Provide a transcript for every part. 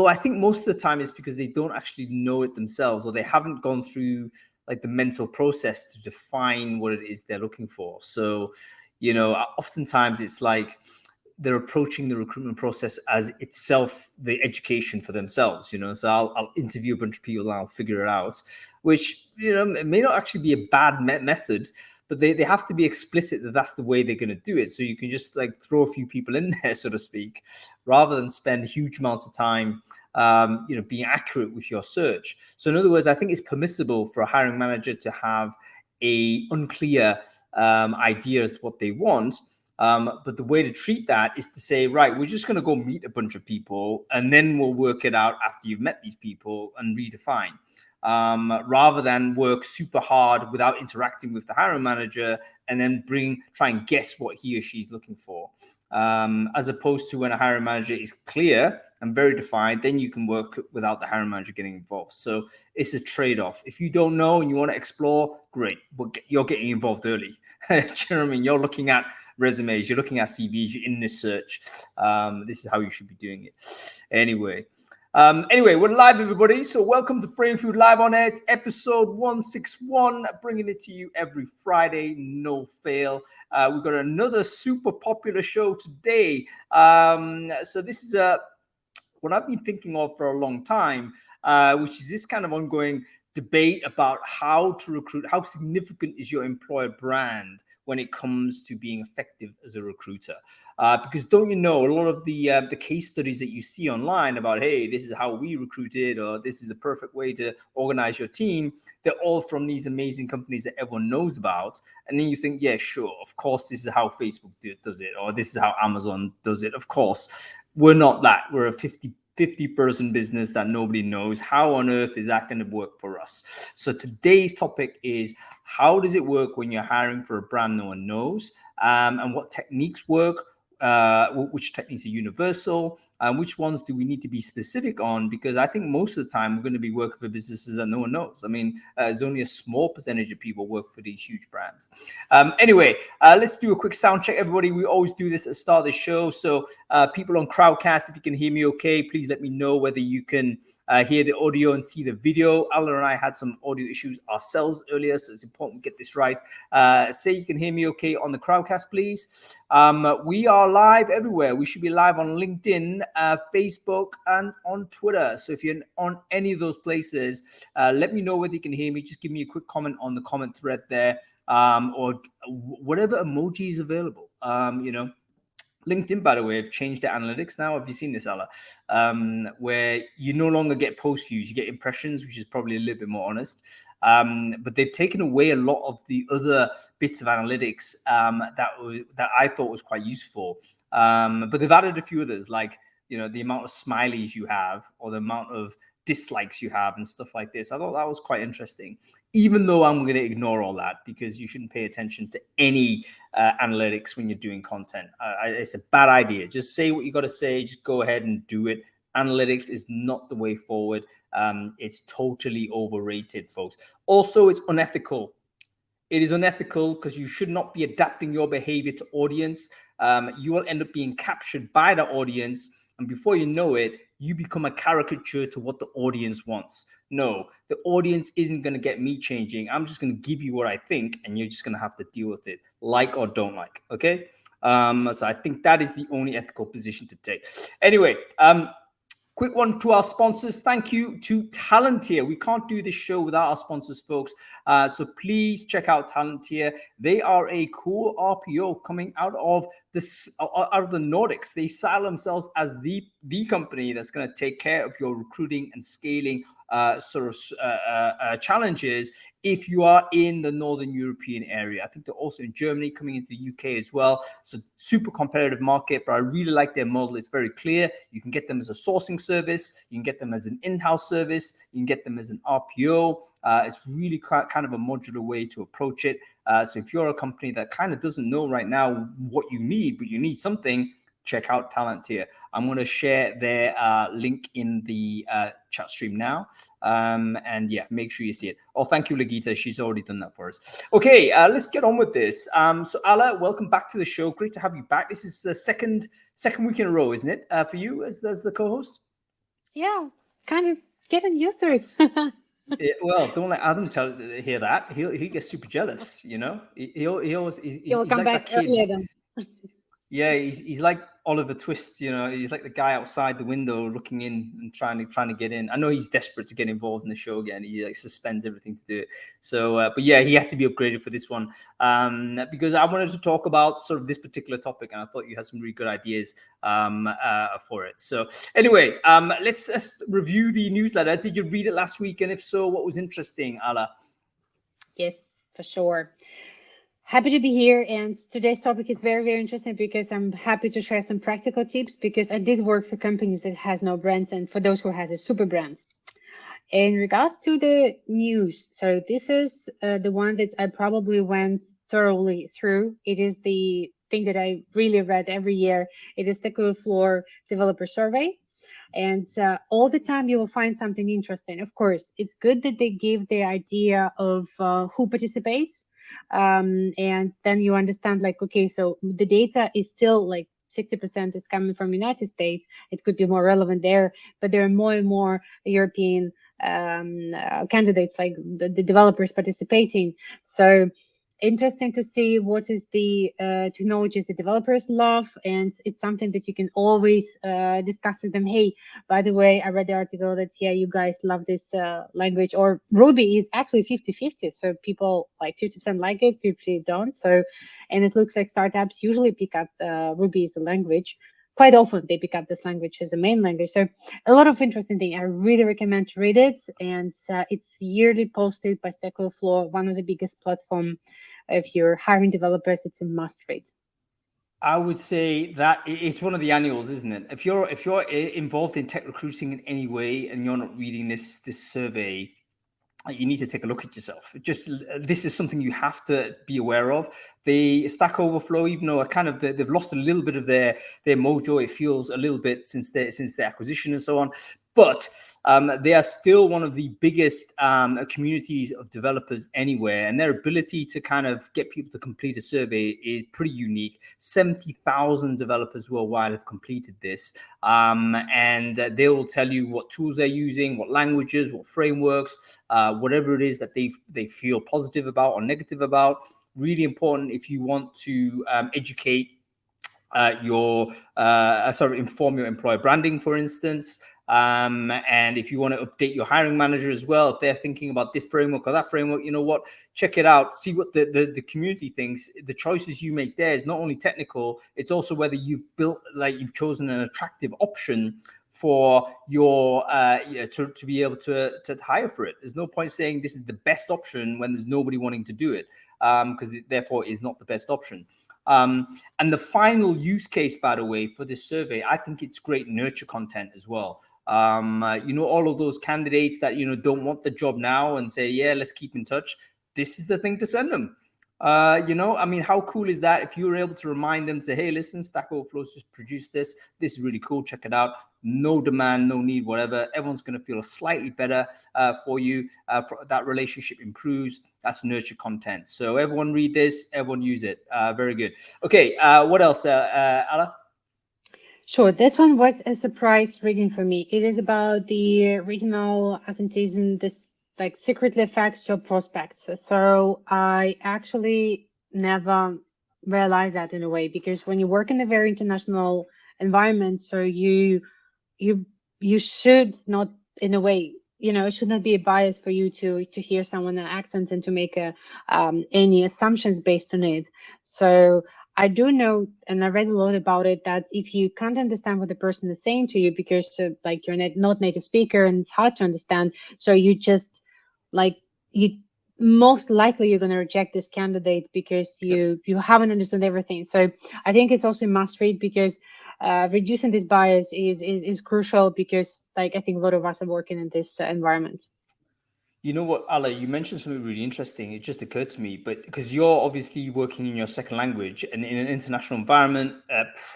although I think most of the time it's because they don't actually know it themselves, or they haven't gone through like the mental process to define what it is they're looking for. So, you know, oftentimes it's like they're approaching the recruitment process as itself the education for themselves, you know. So I'll interview a bunch of people and I'll figure it out, which, you know, it may not actually be a bad method, but they have to be explicit that that's the way they're going to do it. So you can just like throw a few people in there, so to speak, rather than spend huge amounts of time, you know, being accurate with your search. So in other words, I think it's permissible for a hiring manager to have a unclear idea as to what they want. But the way to treat that is to say, right, we're just going to go meet a bunch of people and then we'll work it out after you've met these people and redefine. Rather than work super hard without interacting with the hiring manager and then try and guess what he or she's looking for. As opposed to when a hiring manager is clear and very defined, then you can work without the hiring manager getting involved. So it's a trade-off. If you don't know and you want to explore, great, but you're getting involved early. Do you know what I mean? You're looking at resumes, you're looking at CVs, you're in this search. This is how you should be doing it. Anyway, we're live, everybody. So welcome to Brainfood Live on Air, episode 161, bringing it to you every Friday, no fail. We've got another super popular show today. So this is what I've been thinking of for a long time, which is this kind of ongoing debate about how to recruit. How significant is your employer brand when it comes to being effective as a recruiter? Because don't you know, a lot of the case studies that you see online about, hey, this is how we recruited, or this is the perfect way to organize your team, they're all from these amazing companies that everyone knows about. And then you think, yeah, sure, of course, this is how Facebook does it, or this is how Amazon does it. Of course, we're not that. We're a 50-person business that nobody knows. How on earth is that going to work for us? So today's topic is, how does it work when you're hiring for a brand no one knows, and what techniques work, which techniques are universal, and which ones do we need to be specific on? Because I think most of the time we're going to be working for businesses that no one knows. I mean, there's only a small percentage of people work for these huge brands. Anyway, let's do a quick sound check, everybody. We always do this at the start of the show. So people on Crowdcast, if you can hear me okay, please let me know whether you can hear the audio and see the video. Alla and I had some audio issues ourselves earlier, so it's important we get this right. Say you can hear me okay on the Crowdcast, please. We are live everywhere. We should be live on LinkedIn, Facebook, and on Twitter. So if you're on any of those places, let me know whether you can hear me. Just give me a quick comment on the comment thread there, or whatever emoji is available. You know, LinkedIn, by the way, have changed their analytics now. Have you seen this, Alla? Where you no longer get post views, you get impressions, which is probably a little bit more honest. But they've taken away a lot of the other bits of analytics that I thought was quite useful. But they've added a few others, like, you know, the amount of smileys you have, or the amount of dislikes you have and stuff like this. I thought that was quite interesting, even though I'm going to ignore all that, because you shouldn't pay attention to any analytics when you're doing content. It's a bad idea. Just say what you got to say. Just go ahead and do it. Analytics is not the way forward. It's totally overrated, folks. Also, it's unethical. It is unethical because you should not be adapting your behavior to audience. You will end up being captured by the audience, and before you know it, you become a caricature to what the audience wants. No, the audience isn't going to get me changing. I'm just going to give you what I think, and you're just going to have to deal with it, like or don't like, okay? So I think that is the only ethical position to take. Anyway, quick one to our sponsors. Thank you to TenneT. We can't do this show without our sponsors, folks. So please check out TenneT. They are a cool RPO coming out of the Nordics. They style themselves as the company that's going to take care of your recruiting and scaling challenges if you are in the Northern European area. I think they're also in Germany, coming into the UK as well. So super competitive market, but I really like their model. It's very clear. You can get them as a sourcing service. You can get them as an in-house service. You can get them as an RPO. It's really kind of a modular way to approach it. So if you're a company that kind of doesn't know right now what you need, but you need something, check out TenneT. I'm going to share their link in the chat stream now. And yeah, make sure you see it. Oh, thank you, Lagita. She's already done that for us. Okay, let's get on with this. So Alla, welcome back to the show. Great to have you back. This is the second week in a row, isn't it, for you as the co-host? Yeah, kind of getting used to it. Well, don't let Adam hear that. He gets super jealous. He always You'll he's come like back that kid. earlier then. Yeah, he's like Oliver Twist. He's like the guy outside the window looking in and trying to get in. I know he's desperate to get involved in the show again. He like suspends everything to do it. So, but yeah, he had to be upgraded for this one because I wanted to talk about sort of this particular topic, and I thought you had some really good ideas for it. So, anyway, let's review the newsletter. Did you read it last week? And if so, what was interesting, Alla? Yes, for sure. Happy to be here. And today's topic is very, very interesting because I'm happy to share some practical tips because I did work for companies that has no brands and for those who has a super brand. In regards to the news, so this is the one that I probably went thoroughly through. It is the thing that I really read every year. It is Stack Overflow Developer Survey. And all the time you will find something interesting. Of course, it's good that they give the idea of who participates. And then you understand like, okay, so the data is still like 60% is coming from United States. It could be more relevant there, but there are more and more European candidates, like the developers participating. So interesting to see what is the technologies the developers love, and it's something that you can always discuss with them. Hey, by the way, I read the article that yeah, you guys love this language, or Ruby is actually 50-50, so people like 50% like it, 50 don't. So, and it looks like startups usually pick up Ruby as a language. Quite often they pick up this language as a main language. So a lot of interesting thing. I really recommend to read it, and it's yearly posted by Stack Overflow, one of the biggest platform. If you're hiring developers, it's a must read. I would say that it's one of the annuals, isn't it? If you're involved in tech recruiting in any way and you're not reading this survey, you need to take a look at yourself. Just this is something you have to be aware of. The Stack Overflow, even though they've lost a little bit of their mojo, it feels a little bit since their acquisition and so on. But they are still one of the biggest communities of developers anywhere, and their ability to kind of get people to complete a survey is pretty unique. 70,000 developers worldwide have completed this, and they will tell you what tools they're using, what languages, what frameworks, whatever it is that they feel positive about or negative about. Really important if you want to educate inform your employer branding, for instance. And if you want to update your hiring manager as well, if they're thinking about this framework or that framework, you know what, check it out, see what the community thinks. The choices you make there is not only technical, it's also whether you've chosen an attractive option for your to be able to hire for it. There's no point saying this is the best option when there's nobody wanting to do it, because therefore it is not the best option. And the final use case, by the way, for this survey, I think it's great nurture content as well. All of those candidates that don't want the job now and say, yeah, let's keep in touch, this is the thing to send them. How cool is that if you were able to remind them to, hey, listen, Stack Overflow's just produced this is really cool, check it out. No demand, no need, whatever. Everyone's going to feel slightly better for you. That relationship improves. That's nurture content. So everyone read this, everyone use it. Very good. Okay, what else, Alla? Sure, this one was a surprise reading for me. It is about the regional absenteeism, this like secretly affects job prospects. So I actually never realized that in a way, because when you work in a very international environment, so you you should not, in a way, it should not be a bias for you to hear someone's accent and to make any assumptions based on it. So I do know, and I read a lot about it, that if you can't understand what the person is saying to you because like you're not native speaker and it's hard to understand, so you just like you most likely you're going to reject this candidate because Yep. you haven't understood everything. So I think it's also a must read, because reducing this bias is crucial, because like I think a lot of us are working in this environment. You know what, Alla, you mentioned something really interesting. It just occurred to me, but because you're obviously working in your second language and in an international environment,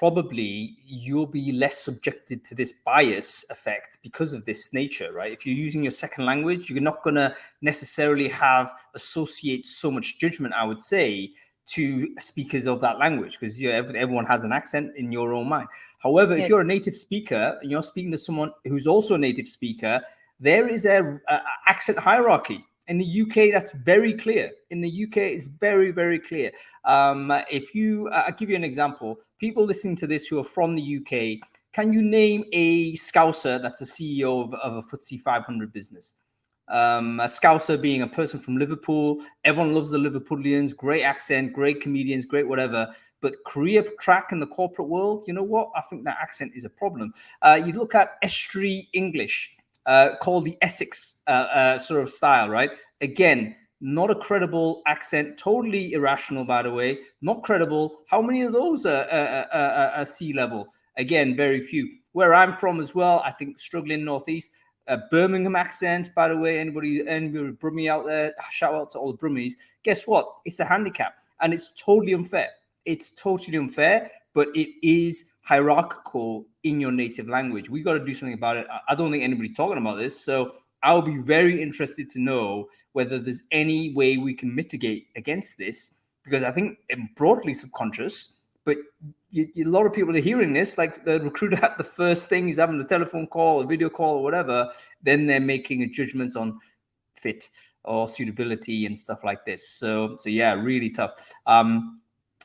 probably you'll be less subjected to this bias effect because of this nature, right? If you're using your second language, you're not going to necessarily associate so much judgment, I would say, to speakers of that language, because everyone has an accent in your own mind. However, if you're a native speaker and you're speaking to someone who's also a native speaker, there is a accent hierarchy. In the UK, that's very clear. In the UK, it's very, very clear. If you, I'll give you an example. People listening to this who are from the UK, can you name a Scouser that's a CEO of a FTSE 500 business? A Scouser being a person from Liverpool. Everyone loves the Liverpoolians, great accent, great comedians, great whatever. But career track in the corporate world, you know what? I think that accent is a problem. You look at estuary English, called the Essex sort of style, right? Again, not a credible accent, totally irrational, by the way, not credible. How many of those are sea level? Again, very few. Where I'm from as well, I think struggling Northeast. Birmingham accent, by the way, anybody Brummie out there, shout out to all the Brummies. Guess what? It's a handicap, and it's totally unfair. It's totally unfair, but it is hierarchical in your native language. We got to do something about it. I don't think anybody's talking about this, so I'll be very interested to know whether there's any way we can mitigate against this, because I think it's broadly subconscious, but a lot of people are hearing this, like the recruiter at the first thing is having a telephone call, a video call or whatever, then they're making a judgment on fit or suitability and stuff like this. So yeah, really tough.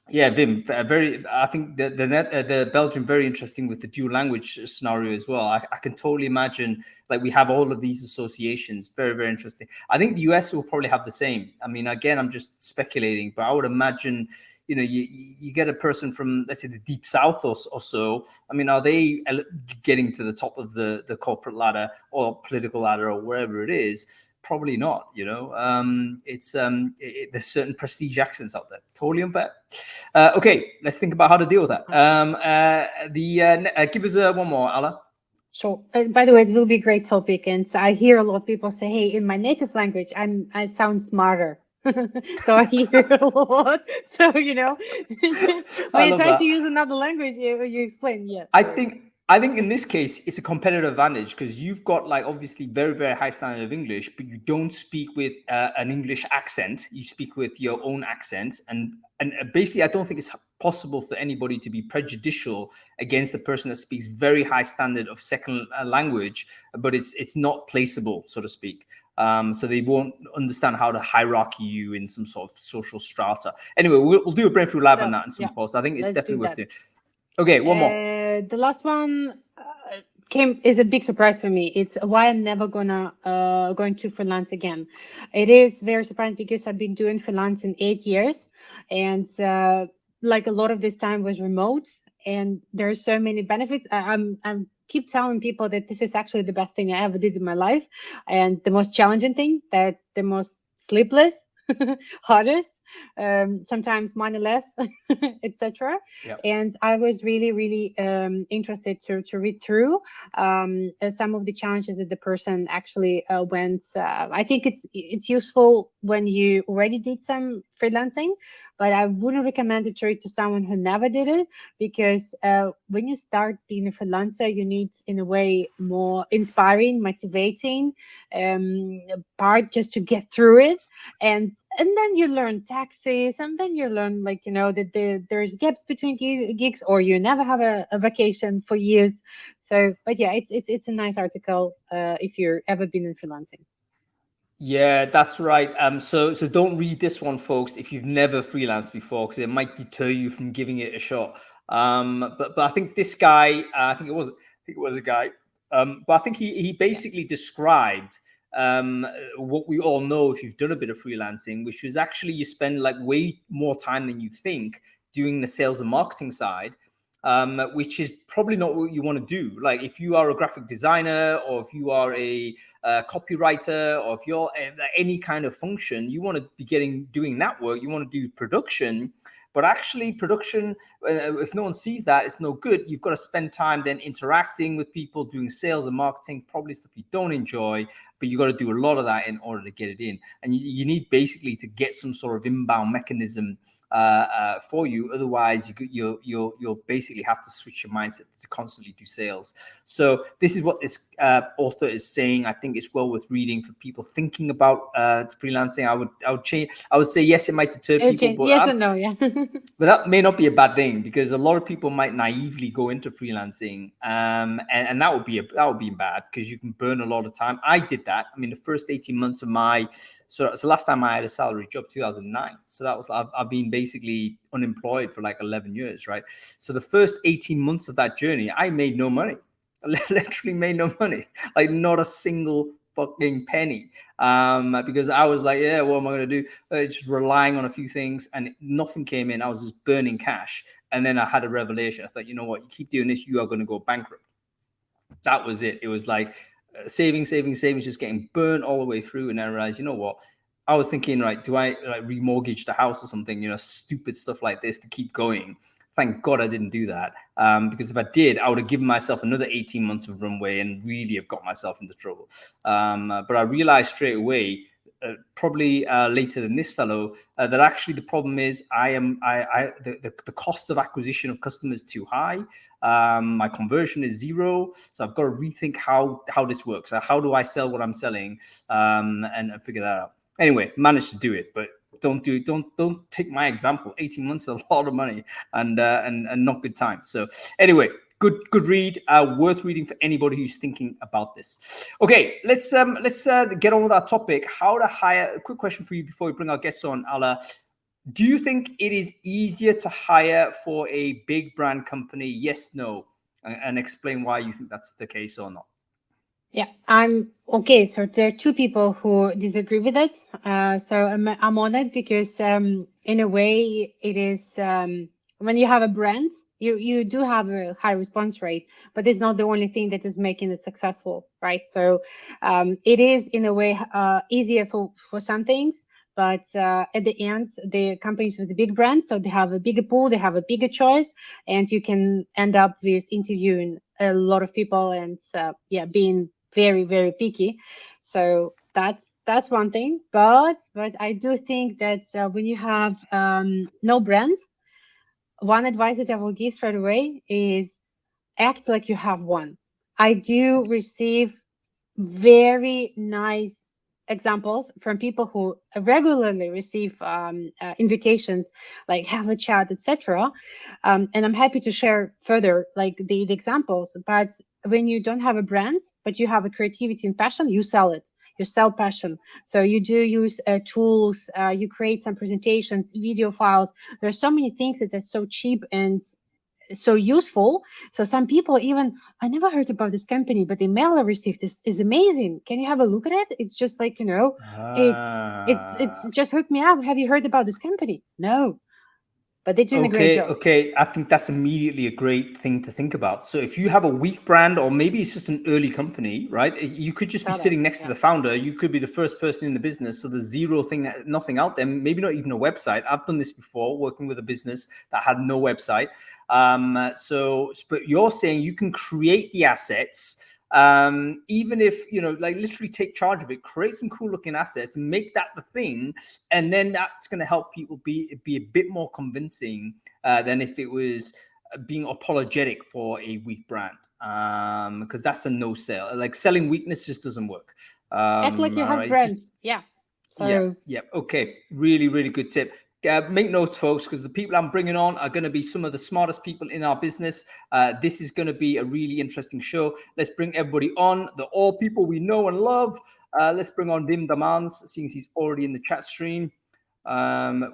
Yeah, Wim, I think the Belgium very interesting with the dual language scenario as well. I can totally imagine, like, we have all of these associations. Very, very interesting. I think the US will probably have the same. I mean, again, I'm just speculating, but I would imagine, you know, you get a person from, let's say, the deep south or so. I mean, are they getting to the top of the corporate ladder or political ladder or wherever it is? Probably not, you know. There's certain prestige accents out there. Totally unfair. Okay, let's think about how to deal with that. Give us one more, Alla. Sure. By the way, it will be a great topic, and I hear a lot of people say, "Hey, in my native language, I sound smarter." So I hear a lot. So, you know, when you try to use another language, you explain. Yes. I think in this case, it's a competitive advantage because you've got, like, obviously very, very high standard of English, but you don't speak with an English accent. You speak with your own accent. And basically, I don't think it's possible for anybody to be prejudicial against a person that speaks very high standard of second language, but it's not placeable, so to speak. So they won't understand how to hierarchy you in some sort of social strata. Anyway, we'll do a Brainfood Lab on that in some post. I think it's definitely worth it. Okay, one more. The last one is a big surprise for me. It's why I'm never going to freelance again. It is very surprising because I've been doing freelance in 8 years, and like a lot of this time was remote, and there's so many benefits. I'm keep telling people that this is actually the best thing I ever did in my life, and the most challenging thing. That's the most sleepless, hardest. Sometimes money less, etc. And I was really interested to read through some of the challenges that the person actually went. I think it's useful when you already did some freelancing, but I wouldn't recommend it to read to someone who never did it, because when you start being a freelancer, you need, in a way, more inspiring, motivating part just to get through it. And then you learn taxes, and then you learn, like, you know, that there's gaps between gigs, or you never have a vacation for years. So, but yeah, it's a nice article if you've ever been in freelancing. Yeah, that's right. So don't read this one, folks, if you've never freelanced before, because it might deter you from giving it a shot. But I think this guy, I think it was a guy, but I think he basically described what we all know if you've done a bit of freelancing, which was actually you spend like way more time than you think doing the sales and marketing side, which is probably not what you want to do. Like, if you are a graphic designer, or if you are a copywriter, or if you're any kind of function, you want to be doing that work. You want to do production. But actually, production, if no one sees that, it's no good. You've got to spend time then interacting with people, doing sales and marketing, probably stuff you don't enjoy, but you've got to do a lot of that in order to get it in. And you need basically to get some sort of inbound mechanism for you. Otherwise, you'll basically have to switch your mindset to constantly do sales. So this is what this author is saying. I think it's well worth reading for people thinking about freelancing. I would say yes, it might deter people, but yes and no, yeah. but that may not be a bad thing, because a lot of people might naively go into freelancing, and that would be bad, because you can burn a lot of time. I did that. I mean, the first 18 months of so last time I had a salary job, 2009. So that was, I've been basically unemployed for like 11 years, right? So the first 18 months of that journey, I made no money. I literally made no money, like not a single fucking penny, because I was like, yeah, what am I going to do? Just relying on a few things, and nothing came in. I was just burning cash. And then I had a revelation. I thought, you know what? You keep doing this, you are going to go bankrupt. That was it. It was like saving, just getting burnt all the way through. And I realized, you know what? I was thinking, right, do I like remortgage the house or something, stupid stuff like this to keep going? Thank God I didn't do that, because if I did, I would have given myself another 18 months of runway and really have got myself into trouble. But I realized straight away, probably later than this fellow, that actually the problem is the cost of acquisition of customers is too high. My conversion is 0, so I've got to rethink how this works. How do I sell what I'm selling, and figure that out. Anyway, managed to do it, but don't take my example. 18 months is a lot of money, and not good time. So anyway, good read, worth reading for anybody who's thinking about this. Okay, let's get on with our topic. How to hire. A quick question for you before we bring our guests on, Alla. Do you think it is easier to hire for a big brand company? Yes, no, and explain why you think that's the case or not. Yeah, I'm okay. So there are two people who disagree with it. So I'm on it because in a way it is when you have a brand, you do have a high response rate, but it's not the only thing that is making it successful, right? So it is in a way easier for some things, but at the end, the companies with the big brands, so they have a bigger pool, they have a bigger choice, and you can end up with interviewing a lot of people and being very, very picky. So that's one thing. But I do think that when you have no brands, one advice that I will give straight away is act like you have one. I do receive very nice examples from people who regularly receive invitations, like have a chat, etc. And I'm happy to share further like the examples. But when you don't have a brand, but you have a creativity and passion, you sell it. You sell passion. So you do use tools, you create some presentations, video files. There's so many things that are so cheap and so useful. So some people even, I never heard about this company, but the email I received is amazing. Can you have a look at it? It's just like, it's just hooked me up. Have you heard about this company? No. But they're doing a great job. Okay. I think that's immediately a great thing to think about. So if you have a weak brand, or maybe it's just an early company, right? You could just be sitting next to the founder. You could be the first person in the business. So there's nothing out there, maybe not even a website. I've done this before, working with a business that had no website. But you're saying you can create the assets, even if, like literally take charge of it, create some cool looking assets and make that the thing. And then that's going to help people be a bit more convincing than if it was being apologetic for a weak brand. Because that's a no sale. Like selling weakness just doesn't work. Act like you have brands. Yeah. Okay. Really, really good tip. Make notes, folks, because the people I'm bringing on are going to be some of the smartest people in our business. This is going to be a really interesting show. Let's bring everybody on. They're all people we know and love. Let's bring on Wim Dammans, seeing he's already in the chat stream.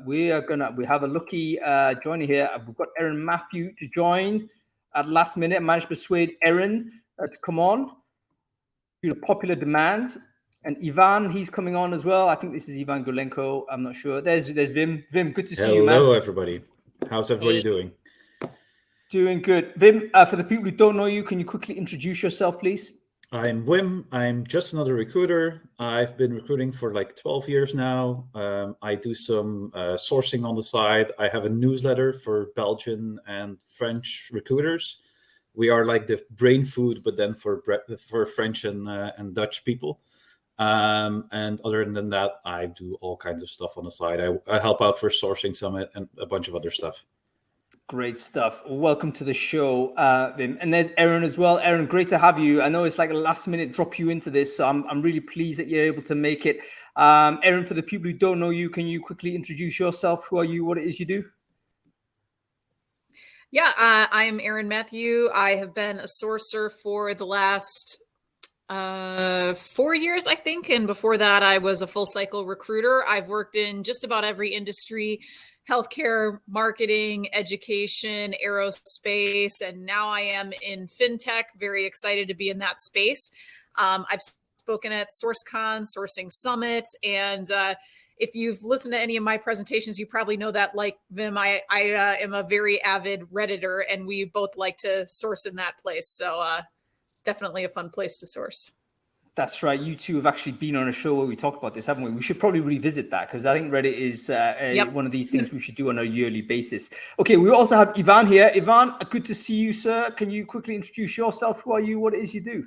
We have a lucky joiner here. We've got Erin Matthew to join at last minute. I managed to persuade Erin to come on due to popular demand. And Ivan, he's coming on as well. I think this is Iwan Gulenko. I'm not sure. There's Wim. Wim, good to see you, man. Hello, everybody. How's everybody doing? Doing good. Wim, for the people who don't know you, can you quickly introduce yourself, please? I'm Wim. I'm just another recruiter. I've been recruiting for like 12 years now. I do some sourcing on the side. I have a newsletter for Belgian and French recruiters. We are like the Brainfood, but then for French and Dutch people. And other than that, I do all kinds of stuff on the side. I help out for Sourcing Summit and a bunch of other stuff. Great stuff. Welcome to the show, Wim. And there's Erin as well. Erin, great to have you. I know it's like a last minute drop you into this, so I'm really pleased that you're able to make it. Erin, for the people who don't know you, can you quickly introduce yourself? Who are you? What it is you do? Yeah, I am Erin Matthew. I have been a sourcer for the last 4 years, I think. And before that, I was a full cycle recruiter. I've worked in just about every industry: healthcare, marketing, education, aerospace, and now I am in fintech. Very excited to be in that space. I've spoken at SourceCon, Sourcing Summit, and if you've listened to any of my presentations, you probably know that, like Wim, I am a very avid Redditor, and we both like to source in that place. So definitely a fun place to source. That's right. You two have actually been on a show where we talked about this, haven't we? We should probably revisit that, because I think Reddit is one of these things we should do on a yearly basis. Okay, we also have Ivan here. Ivan, good to see you, sir. Can you quickly introduce yourself? Who are you? What it is you do?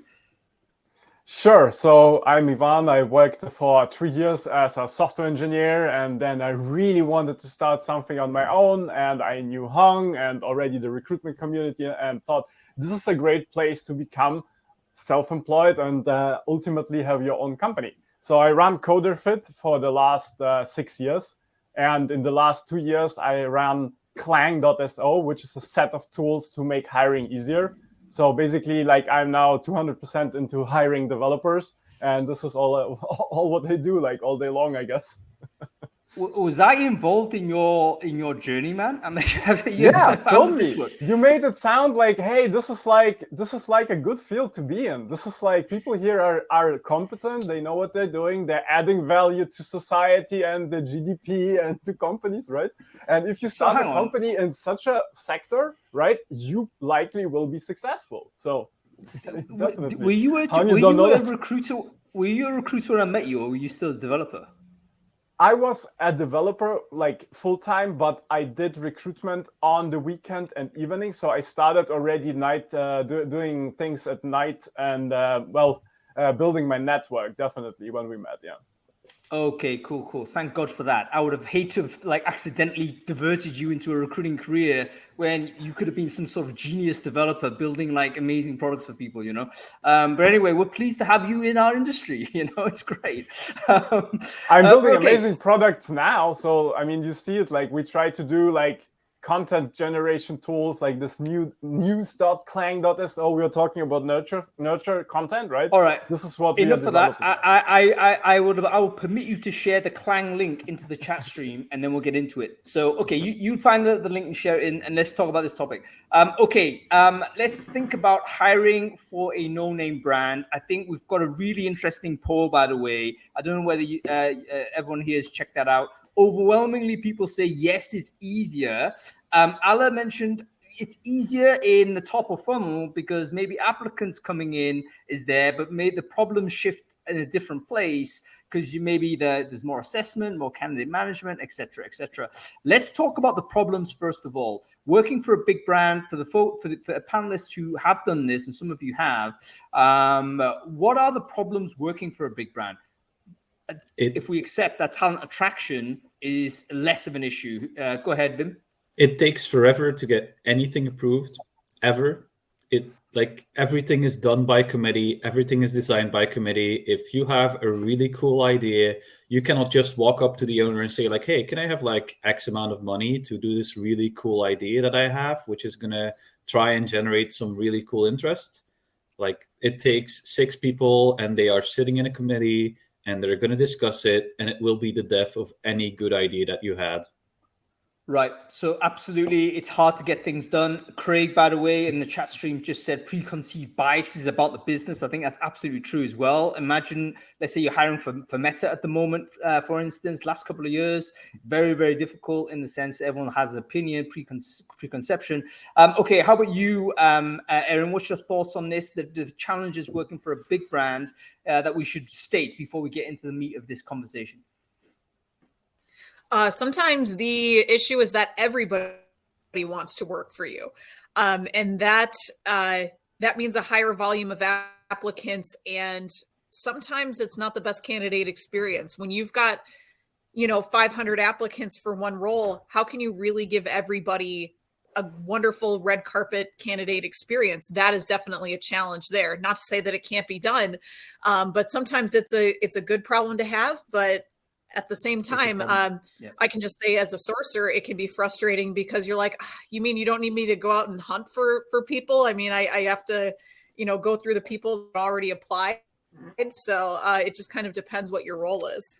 Sure. So I'm Ivan. I worked for 3 years as a software engineer, and then I really wanted to start something on my own. And I knew Hung and already the recruitment community, and thought this is a great place to become self-employed and ultimately have your own company. So I ran CoderFit for the last 6 years. And in the last 2 years, I ran Clang.so, which is a set of tools to make hiring easier. So basically, like, I'm now 200% into hiring developers, and this is all what I do, like, all day long, I guess. Was I involved in your journey, man? I mean, yeah, totally. You made it sound like, hey, this is like a good field to be in. This is like, people here are competent. They know what they're doing. They're adding value to society and the GDP and to companies, right? And if you start a company in such a sector, right, you likely will be successful. So definitely. Were you a recruiter? Were you a recruiter when I met you, or were you still a developer? I was a developer, like, full-time, but I did recruitment on the weekend and evening. So I started already doing things at night and, building my network, definitely, when we met, yeah. Okay, cool. Thank God for that. I would have hated to have, like, accidentally diverted you into a recruiting career when you could have been some sort of genius developer building, like, amazing products for people, you know. But anyway, we're pleased to have you in our industry. You know, it's great. I'm building amazing products now. So, I mean, you see it, like, we try to do, like, content generation tools, like this new news.clang.so. We were talking about nurture content, right? All right. This is what enough for that. I will permit you to share the Clang link into the chat stream, and then we'll get into it. So, okay, you find the link and share it in, and let's talk about this topic. Let's think about hiring for a no-name brand. I think we've got a really interesting poll, by the way. I don't know whether everyone here has checked that out. Overwhelmingly, people say yes, it's easier. Alla mentioned it's easier in the top of funnel because maybe applicants coming in is there, but maybe the problems shift in a different place because there's more assessment, more candidate management, etc., etc. Let's talk about the problems first of all. Working for a big brand, for the panelists who have done this, and some of you have, what are the problems working for a big brand? If we accept that talent attraction is less of an issue. Go ahead, Wim. It takes forever to get anything approved, ever. Everything is done by committee. Everything is designed by committee. If you have a really cool idea, you cannot just walk up to the owner and say, like, hey, can I have like X amount of money to do this really cool idea that I have, which is going to try and generate some really cool interest? Like, it takes 6 people, and they are sitting in a committee, and they're going to discuss it, and it will be the death of any good idea that you had. Right. So absolutely, it's hard to get things done. Craig, by the way, in the chat stream just said preconceived biases about the business. I think that's absolutely true as well. Imagine, let's say you're hiring for Meta at the moment, for instance, last couple of years, very, very difficult in the sense everyone has an opinion, preconception. Okay, how about you, Erin? What's your thoughts on this? The challenges working for a big brand that we should state before we get into the meat of this conversation? Sometimes the issue is that everybody wants to work for you. And that means a higher volume of applicants and sometimes it's not the best candidate experience. When you've got, 500 applicants for one role, how can you really give everybody a wonderful red carpet candidate experience? That is definitely a challenge there. Not to say that it can't be done, but sometimes it's a good problem to have. But at the same time, I can just say as a sourcer, it can be frustrating because you're like, you mean you don't need me to go out and hunt for people? I mean, I have to, go through the people that already applied. So it just kind of depends what your role is.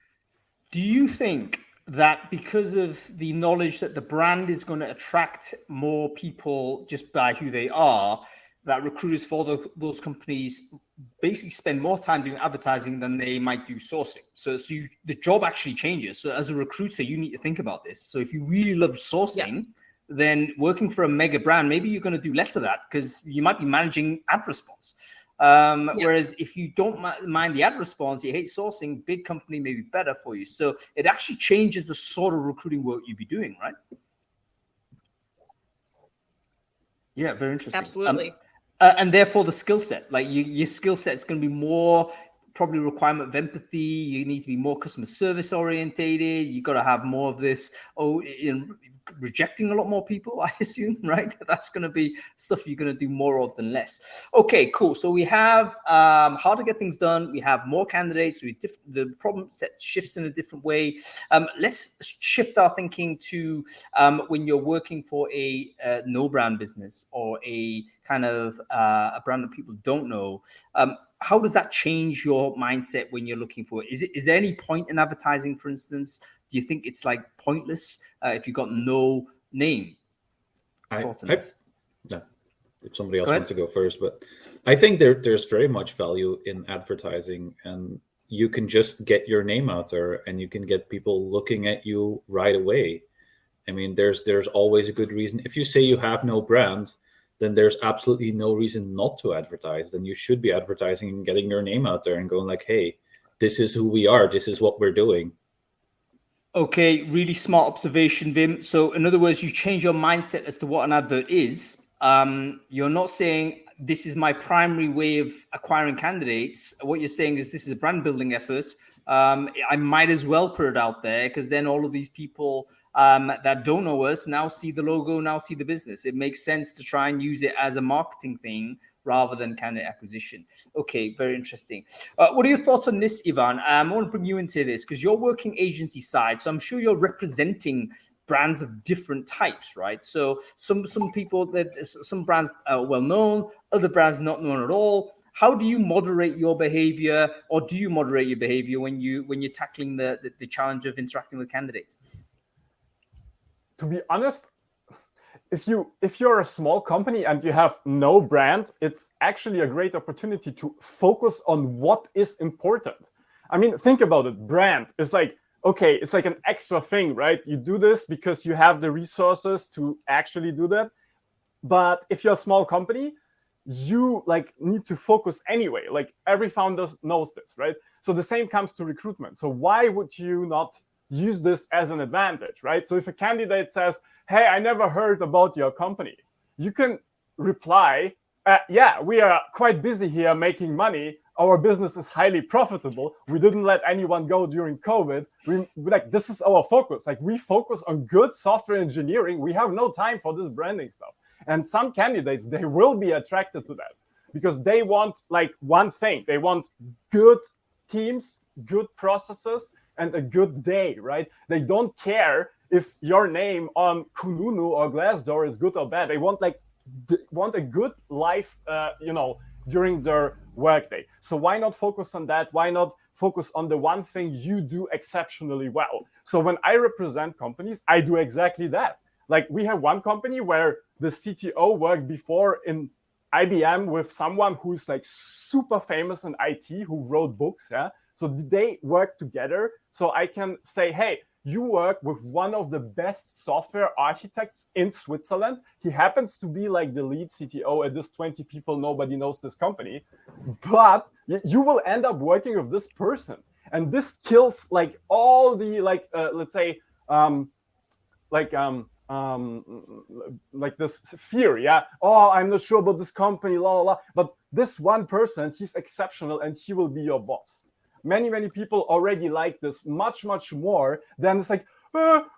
Do you think that because of the knowledge that the brand is going to attract more people just by who they are, that recruiters for those companies basically spend more time doing advertising than they might do sourcing? So the job actually changes. So as a recruiter, you need to think about this. So if you really love sourcing, then working for a mega brand, maybe you're going to do less of that because you might be managing ad response. Whereas if you don't mind the ad response, you hate sourcing, big company may be better for you. So it actually changes the sort of recruiting work you'd be doing, right? Yeah, very interesting. Absolutely. And therefore the skill set, like your skill set is going to be more probably requirement of empathy. You need to be more customer service orientated. You got to have more of this, rejecting a lot more people, I assume, right? That's going to be stuff you're going to do more of than less. Okay, cool. So we have how to get things done. We have more candidates. The problem set shifts in a different way. Let's shift our thinking to when you're working for a no brand business or a kind of a brand that people don't know. How does that change your mindset when you're looking for it? Is there any point in advertising, for instance? Do you think it's like pointless if you've got no name? No, if somebody else wants to go first, but I think there's very much value in advertising, and you can just get your name out there and you can get people looking at you right away. I mean, there's always a good reason. If you say you have no brand, then there's absolutely no reason not to advertise. Then you should be advertising and getting your name out there and going like, hey, this is who we are. This is what we're doing. Okay, really smart observation, Wim. So in other words, you change your mindset as to what an advert is. You're not saying this is my primary way of acquiring candidates. What you're saying is this is a brand building effort. I might as well put it out there because then all of these people that don't know us now see the logo, now see the business. It makes sense to try and use it as a marketing thing rather than candidate acquisition. Okay, very interesting. What are your thoughts on this, Ivan? I want to bring you into this because you're working agency side, so I'm sure you're representing brands of different types, right? So some people some brands are well known, other brands not known at all. How do you moderate your behavior, or do you moderate your behavior when you're tackling the challenge of interacting with candidates? To be honest, if you're a small company and you have no brand, it's actually a great opportunity to focus on what is important. I mean, think about it. Brand is like, okay, it's like an extra thing, right? You do this because you have the resources to actually do that. But if you're a small company, you like need to focus anyway. Like every founder knows this, right? So the same comes to recruitment. So why would you not use this as an advantage, right? So if a candidate says, hey, I never heard about your company, you can reply, yeah, we are quite busy here making money. Our business is highly profitable. We didn't let anyone go during COVID. This is our focus. Like we focus on good software engineering. We have no time for this branding stuff. And some candidates, they will be attracted to that because they want like one thing. They want good teams, good processes, and a good day, right? They don't care if your name on Kununu or Glassdoor is good or bad. They want a good life, during their workday. So why not focus on that? Why not focus on the one thing you do exceptionally well? So when I represent companies, I do exactly that. Like we have one company where the CTO worked before in IBM with someone who's like super famous in IT who wrote books, yeah? So they work together. So I can say, hey, you work with one of the best software architects in Switzerland. He happens to be like the lead CTO at this 20 people. Nobody knows this company, but you will end up working with this person. And this kills like all the like this fear. Yeah. Oh, I'm not sure about this company, la la la. But this one person, he's exceptional, and he will be your boss. Many people already like this much more than it's like,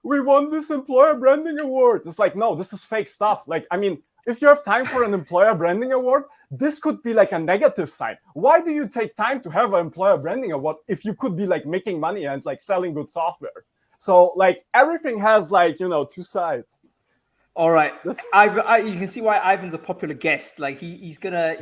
we won this employer branding award. It's like, no, this is fake stuff. Like, I mean, if you have time for an employer branding award, this could be like a negative sign. Why do you take time to have an employer branding award if you could be like making money and like selling good software? So like everything has like, two sides. All right, you can see why Ivan's a popular guest. Like he's gonna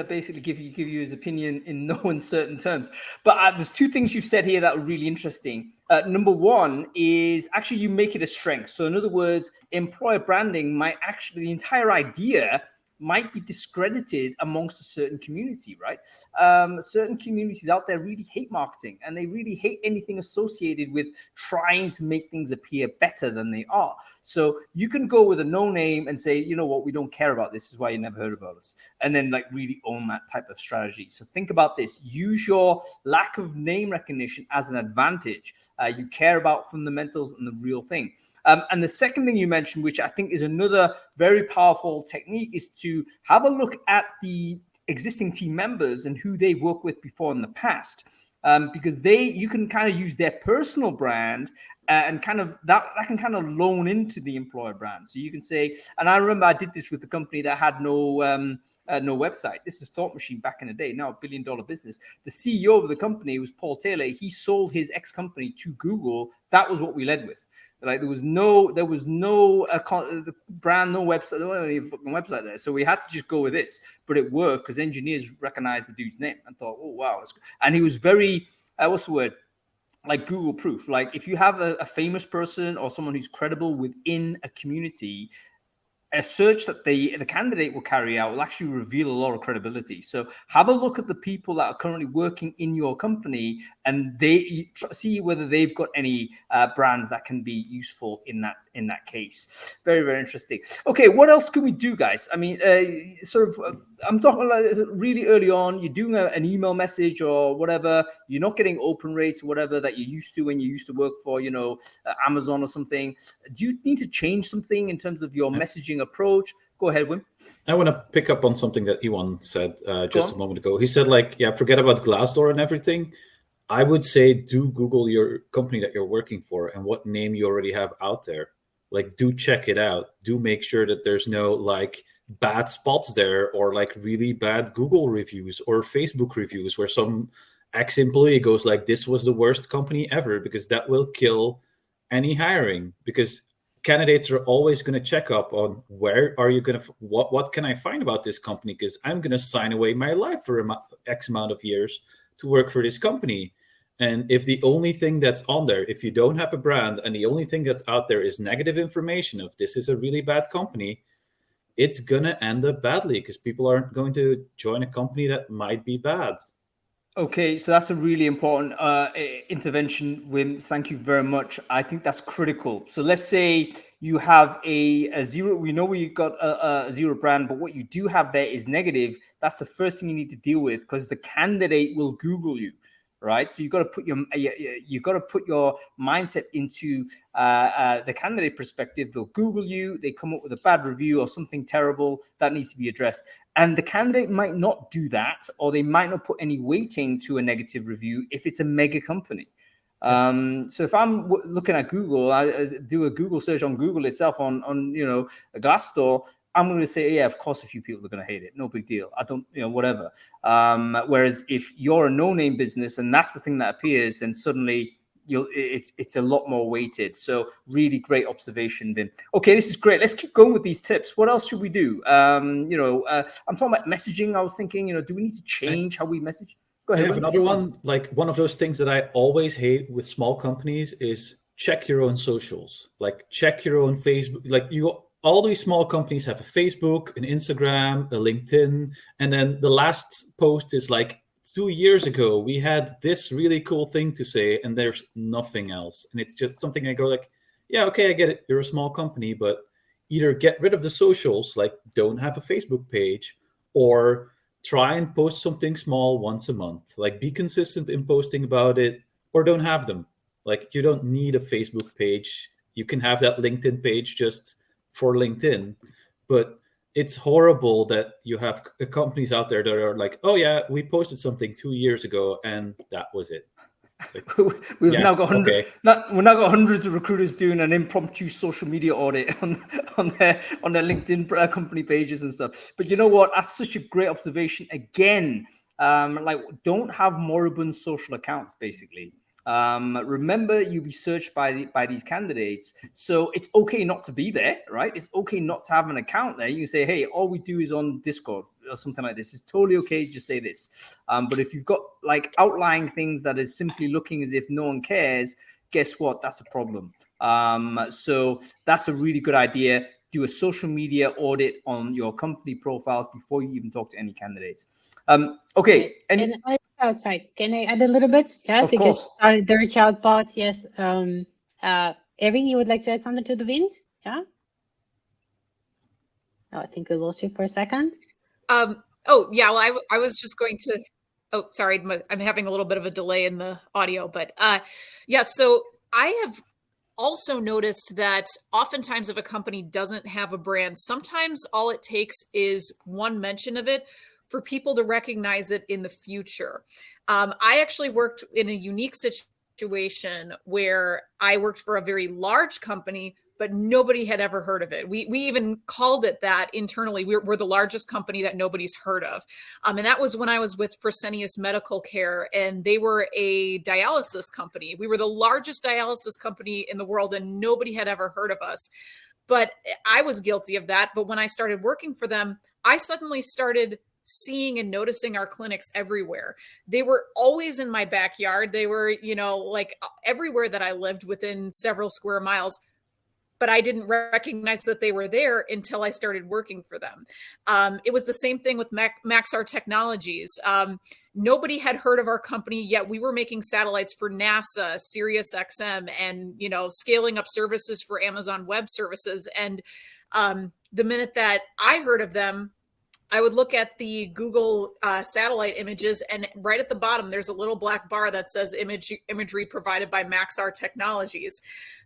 basically give you his opinion in no uncertain terms. But there's two things you've said here that are really interesting. Number one is actually you make it a strength. So in other words, employer branding might actually, the entire idea might be discredited amongst a certain community, right? Certain communities out there really hate marketing, and they really hate anything associated with trying to make things appear better than they are. So you can go with a no name and say, you know what, we don't care about this. This is why you never heard about us. And then like really own that type of strategy. So think about this. Use your lack of name recognition as an advantage. You care about fundamentals and the real thing. And the second thing you mentioned, which I think is another very powerful technique, is to have a look at the existing team members and who they worked with before in the past. Because you can kind of use their personal brand and kind of that can kind of loan into the employer brand. So you can say, and I remember I did this with the company that had no website. This is Thought Machine back in the day, now $1 billion business. The CEO of the company was Paul Taylor. He sold his ex-company to Google. That was what we led with. Like there was no brand, no website, there wasn't even a fucking website there. So we had to just go with this, but it worked because engineers recognized the dude's name and thought, oh wow, that's good. And he was very, what's the word? Like Google proof. Like if you have a famous person or someone who's credible within a community, a search that the candidate will carry out will actually reveal a lot of credibility. So have a look at the people that are currently working in your company, and see whether they've got any brands that can be useful in that case. Very, very interesting. Okay, what else can we do, guys? I mean, I'm talking like really early on. You're doing an email message or whatever. You're not getting open rates or whatever that you used to when you used to work for, Amazon or something. Do you need to change something in terms of your messaging approach? Go ahead, Wim. I want to pick up on something that Iwan said just a moment ago. He said, like, yeah, forget about Glassdoor and everything. I would say do Google your company that you're working for and what name you already have out there. Like, do check it out. Do make sure that there's no, like, bad spots there or, like, really bad Google reviews or Facebook reviews where some ex-employee goes, like, this was the worst company ever, because that will kill any hiring. Because candidates are always going to check up on where are you going to, what can I find about this company? Because I'm going to sign away my life for X amount of years to work for this company. And if the only thing that's on there, if you don't have a brand and the only thing that's out there is negative information of this is a really bad company, it's going to end up badly because people aren't going to join a company that might be bad. Okay, so that's a really important intervention, Wim. Thank you very much. I think that's critical. So let's say you have a zero. We know you got a zero brand, but what you do have there is negative. That's the first thing you need to deal with because the candidate will Google you, right? So you got to put your mindset into the candidate perspective. They'll Google you. They come up with a bad review or something terrible that needs to be addressed. And the candidate might not do that, or they might not put any weighting to a negative review if it's a mega company. So if I'm looking at Google, I do a Google search on Google itself on a Glassdoor, I'm going to say, yeah, of course, a few people are going to hate it. No big deal. I don't, whatever. Whereas if you're a no-name business and that's the thing that appears, then suddenly it's a lot more weighted. So really great observation, Vin. Okay, this is great. Let's keep going with these tips. What else should we do? I'm talking about messaging. I was thinking, do we need to change how we message? Go ahead. I have another one. Like one of those things that I always hate with small companies is check your own socials. Like check your own Facebook. Like all these small companies have a Facebook, an Instagram, a LinkedIn, and then the last post is like 2 years ago, we had this really cool thing to say, and there's nothing else. And it's just something I go like, yeah, okay, I get it. You're a small company, but either get rid of the socials, like don't have a Facebook page, or try and post something small once a month. Like be consistent in posting about it, or don't have them. Like you don't need a Facebook page You can have that LinkedIn page just for LinkedIn, but it's horrible that you have companies out there that are like, oh yeah, we posted something 2 years ago and that was it. Like, we've now got hundreds of recruiters doing an impromptu social media audit on their LinkedIn company pages and stuff. But you know what? That's such a great observation. Again, like, don't have moribund social accounts, basically. Remember, you'll be searched by these candidates, so it's okay not to be there, right? It's okay not to have an account there. You can say, hey, all we do is on Discord or something like this. It's totally okay to just say this. But if you've got like outlying things that is simply looking as if no one cares, guess what? That's a problem. So that's a really good idea. Do a social media audit on your company profiles before you even talk to any candidates. Okay. And outside, can I add a little bit? Yeah, of because course. the reach out part, yes. Erin, you would like to add something to the wins? Yeah. Oh, I think we lost you for a second. Oh yeah, well, I was just going to. Oh, sorry, I'm having a little bit of a delay in the audio, but yeah. So I have also noticed that oftentimes if a company doesn't have a brand, sometimes all it takes is one mention of it for people to recognize it in the future. I actually worked in a unique situation where I worked for a very large company, but nobody had ever heard of it. We even called it that internally. We're the largest company that nobody's heard of. And that was when I was with Fresenius Medical Care, and they were a dialysis company. We were the largest dialysis company in the world, and nobody had ever heard of us. But I was guilty of that. But when I started working for them, I suddenly started seeing and noticing our clinics everywhere. They were always in my backyard. They were, like everywhere that I lived within several square miles. But I didn't recognize that they were there until I started working for them. It was the same thing with Maxar Technologies. Nobody had heard of our company, yet we were making satellites for NASA, Sirius XM, and scaling up services for Amazon Web Services. And the minute that I heard of them, I would look at the Google satellite images, and right at the bottom, there's a little black bar that says imagery provided by Maxar Technologies.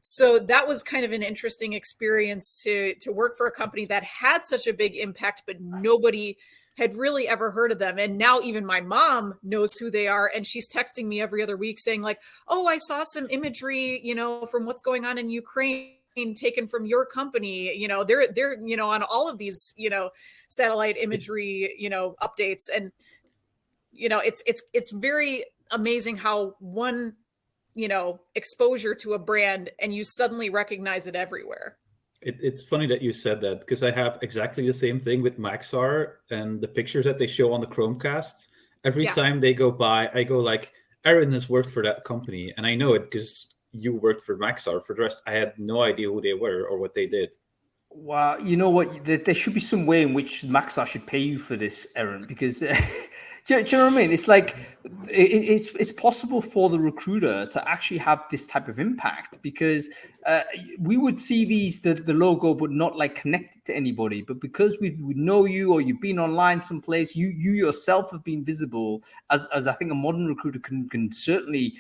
So that was kind of an interesting experience to work for a company that had such a big impact, but nobody had really ever heard of them. And now even my mom knows who they are, and she's texting me every other week saying like, oh, I saw some imagery, from what's going on in Ukraine taken from your company. They're on all of these, satellite imagery, updates. And, it's very amazing how one, exposure to a brand and you suddenly recognize it everywhere. It's funny that you said that, because I have exactly the same thing with Maxar and the pictures that they show on the Chromecasts. Every time they go by, I go like, Erin has worked for that company. And I know it because you worked for Maxar. For the rest, I had no idea who they were or what they did. Well, you know what? There should be some way in which Maxar should pay you for this, Erin, because do you know what I mean? It's like it's possible for the recruiter to actually have this type of impact, because we would see the logo, but not like connected to anybody. But because we know you, or you've been online someplace, you yourself have been visible, as I think a modern recruiter can certainly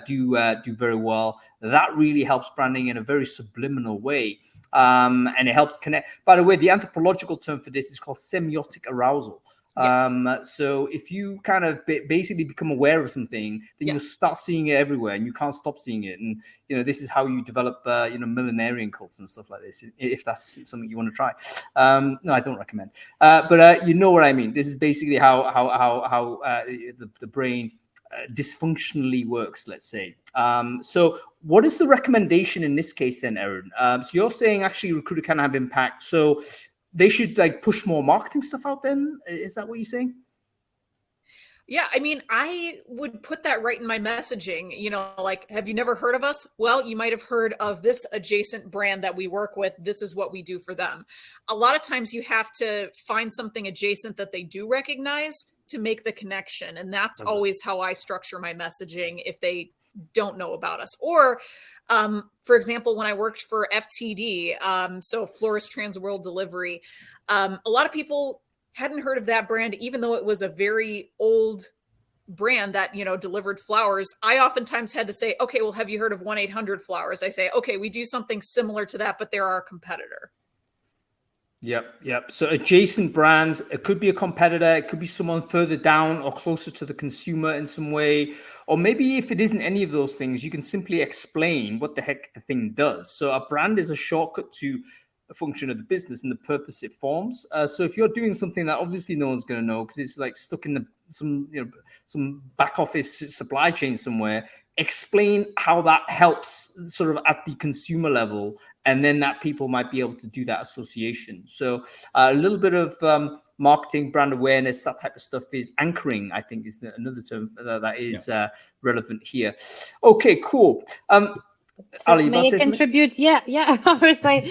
do very well. That really helps branding in a very subliminal way. And it helps connect. By the way, the anthropological term for this is called semiotic arousal. Yes. So if you kind of basically become aware of something, then you'll start seeing it everywhere, and you can't stop seeing it. And this is how you develop millenarian cults and stuff like this, if that's something you want to try. No, I don't recommend. But you know what I mean. This is basically how the brain dysfunctionally works, let's say. So what is the recommendation in this case then, Erin? So you're saying actually recruiter can have impact. So they should like push more marketing stuff out then? Is that what you're saying? Yeah, I mean, I would put that right in my messaging, like, have you never heard of us? Well, you might have heard of this adjacent brand that we work with. This is what we do for them. A lot of times you have to find something adjacent that they do recognize to make the connection. And that's always how I structure my messaging if they don't know about us. Or, for example, when I worked for FTD, so Florist Trans World Delivery, a lot of people hadn't heard of that brand, even though it was a very old brand that, you know, delivered flowers, I oftentimes had to say, okay, well, have you heard of 1-800-Flowers? I say, okay, we do something similar to that, but they're our competitor. Yep. So adjacent brands, it could be a competitor, it could be someone further down or closer to the consumer in some way. Or maybe if it isn't any of those things, you can simply explain what the heck the thing does. So a brand is a shortcut to the function of the business and the purpose it forms. So if you're doing something that obviously no one's going to know because it's like stuck in some back office supply chain somewhere, explain how that helps sort of at the consumer level, and then that people might be able to do that association. So a little bit of marketing, brand awareness, that type of stuff is anchoring, I think is another term that is relevant here. Okay, cool. Ali, may I contribute? Yeah. I was like,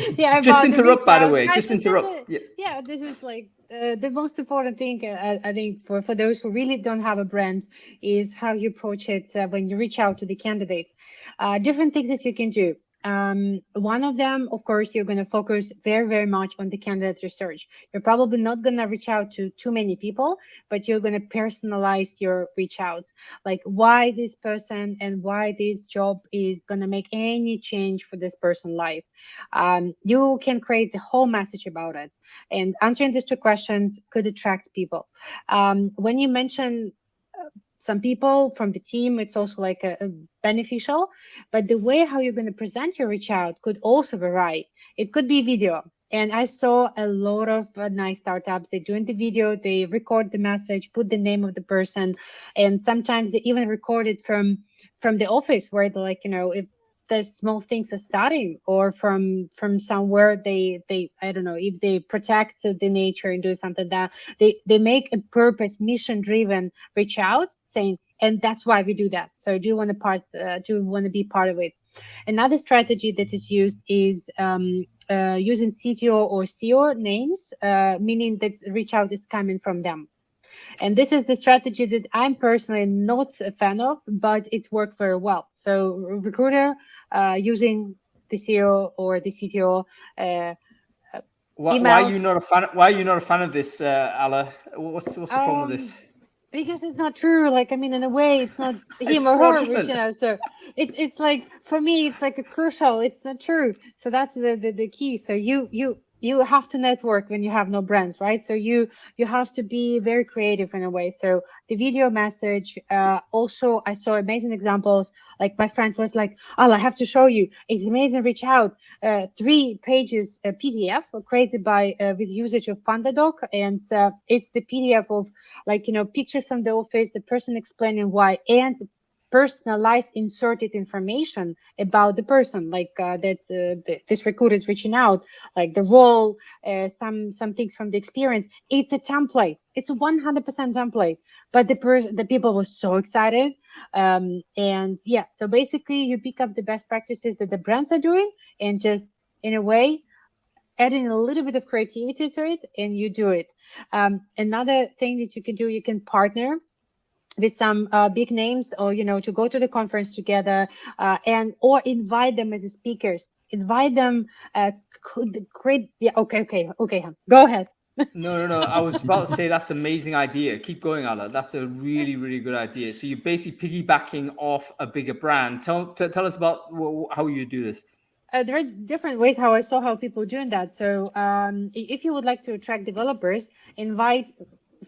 just interrupt, by the way. Just interrupt. Yeah, this is like the most important thing, I think, for those who really don't have a brand, is how you approach it when you reach out to the candidates. Different things that you can do. One of them, of course, you're going to focus very, very much on the candidate research. You're probably not going to reach out to too many people, but you're going to personalize your reach outs, like why this person and why this job is going to make any change for this person's life. You can create the whole message about it, and answering these two questions could attract people. When you mention some people from the team, it's also like a beneficial, but the way how you're going to present your reach out could also vary. It could be video. And I saw a lot of nice startups. They do in the video, they record the message, put the name of the person, and sometimes they even record it from the office where they're like, you know, if the small things are starting, or from somewhere they I don't know, if they protect the nature and do something that they make a purpose, mission driven reach out saying, and that's why we do that. So do you want to be part of it? Another strategy that is used is using CTO or CEO names, meaning that reach out is coming from them. And this is the strategy that I'm personally not a fan of, but it's worked very well. So recruiter using the CEO or the CTO. Why are you not a fan? Why are you not a fan of this, Alla? What's the problem with this? Because it's not true. Like, I mean, in a way, it's not him or her reaching out. So it's like, for me, it's like a crucial. It's not true. So that's the key. So you have to network when you have no brands, right? So you have to be very creative in a way. So the video message, also I saw amazing examples. Like my friend was like, oh, I have to show you, it's amazing, reach out, 3 pages PDF created by with usage of PandaDoc. And it's the PDF of, like, you know, pictures from the office, the person explaining why, and personalized inserted information about the person, like this recruiter is reaching out, like the role, some things from the experience. It's a template. It's a 100% template, but the people were so excited. And yeah, so basically you pick up the best practices that the brands are doing and just in a way adding a little bit of creativity to it, and you do it. Another thing that you can do, you can partner with some big names, or, you know, to go to the conference together, and or invite them as speakers. Invite them. Great. Yeah. Okay. Go ahead. No. I was about to say that's an amazing idea. Keep going, Alla. That's a really, really good idea. So you're basically piggybacking off a bigger brand. Tell us about how you do this. There are different ways how I saw how people doing that. So if you would like to attract developers, invite,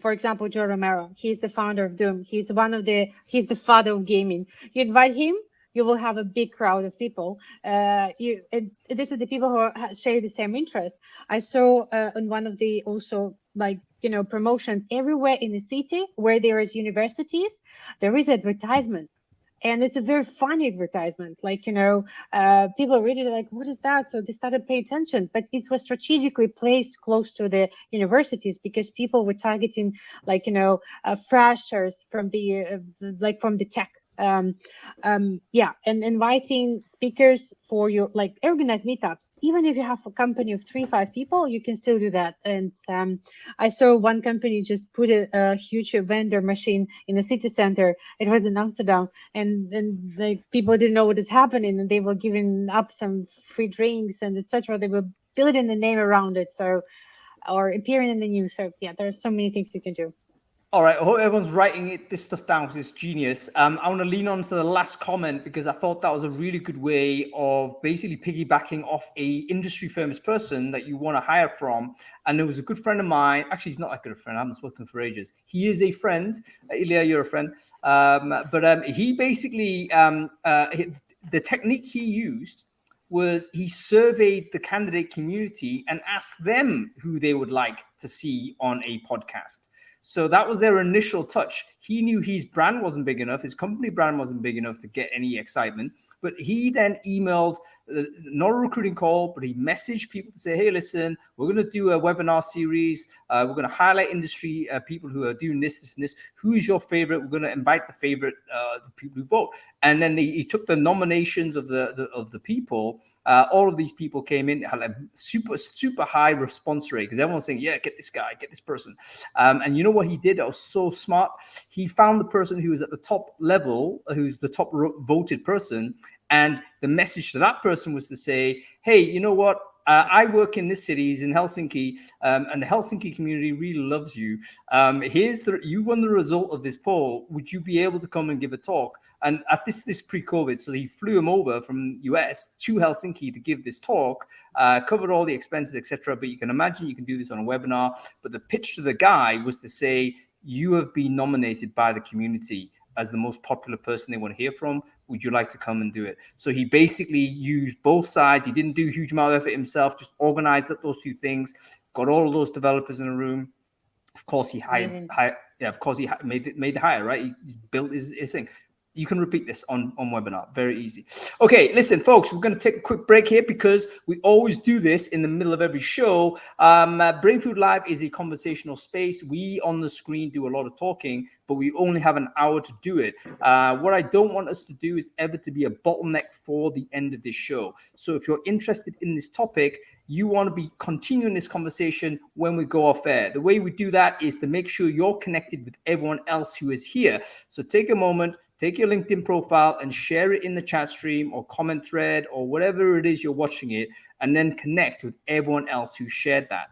for example, Joe Romero. He's the founder of Doom. He's the father of gaming. You invite him, you will have a big crowd of people. This is the people who share the same interest. I saw on one of the also, like, you know, promotions everywhere in the city where there is universities, there is advertisements. And it's a very funny advertisement. Like, you know, people really like, what is that? So they started paying attention, but it was strategically placed close to the universities because people were targeting, like, you know, freshers from the tech. And inviting speakers for your, like, organized meetups. Even if you have a company of 3-5 people, you can still do that. And I saw one company just put a huge vendor machine in the city center. It was in Amsterdam, and then like people didn't know what is happening, and they were giving up some free drinks and etc. They were building the name around it, so, or appearing in the news. So yeah, there are so many things you can do. All right, I hope everyone's writing this stuff down because it's genius. I want to lean on to the last comment because I thought that was a really good way of basically piggybacking off a industry famous person that you want to hire from. And there was a good friend of mine. Actually, he's not that good a friend. I haven't spoken to him for ages. He is a friend. Ilya, you're a friend. But he basically, the technique he used was he surveyed the candidate community and asked them who they would like to see on a podcast. So that was their initial touch. He knew his brand wasn't big enough. His company brand wasn't big enough to get any excitement. But he then emailed, not a recruiting call, but he messaged people to say, hey, listen, we're going to do a webinar series. We're going to highlight industry people who are doing this, and this. Who is your favorite? We're going to invite the favorite, the people who vote. And then he took the nominations of the people. All of these people came in, had a super high response rate because everyone's saying, yeah, get this guy, get this person. And you know what he did? That was so smart. He found the person who was at the top level, who's the top voted person. And the message to that person was to say, hey, you know what? I work in this city, he's in Helsinki, and the Helsinki community really loves you. You won the result of this poll. Would you be able to come and give a talk? And at this pre-COVID, so he flew him over from US to Helsinki to give this talk, covered all the expenses, etc. But you can imagine you can do this on a webinar. But the pitch to the guy was to say, you have been nominated by the community as the most popular person they want to hear from. Would you like to come and do it? So he basically used both sides. He didn't do a huge amount of effort himself, just organized up those two things, got all of those developers in a room. Of course, he made the hire, right? He built his thing. You can repeat this on webinar. Very easy. Okay, listen, folks, we're going to take a quick break here because we always do this in the middle of every show. Brainfood Live is a conversational space. We on the screen do a lot of talking, but we only have an hour to do it. What I don't want us to do is ever to be a bottleneck for the end of this show. So if you're interested in this topic, you want to be continuing this conversation when we go off air. The way we do that is to make sure you're connected with everyone else who is here. So take a moment, take your LinkedIn profile and share it in the chat stream or comment thread or whatever it is you're watching it, and then connect with everyone else who shared that.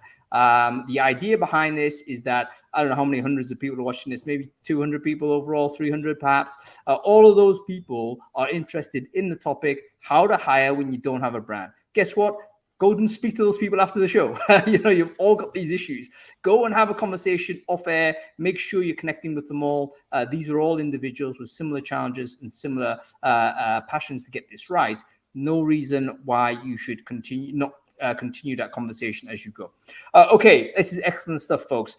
The idea behind this is that, I don't know how many hundreds of people are watching this, maybe 200 people overall, 300 perhaps. All of those people are interested in the topic, how to hire when you don't have a brand. Guess what? Go and speak to those people after the show. You've all got these issues. Go and have a conversation off air. Make sure you're connecting with them all. These are all individuals with similar challenges and similar passions to get this right. No reason why you should continue that conversation as you go. Okay, this is excellent stuff, folks.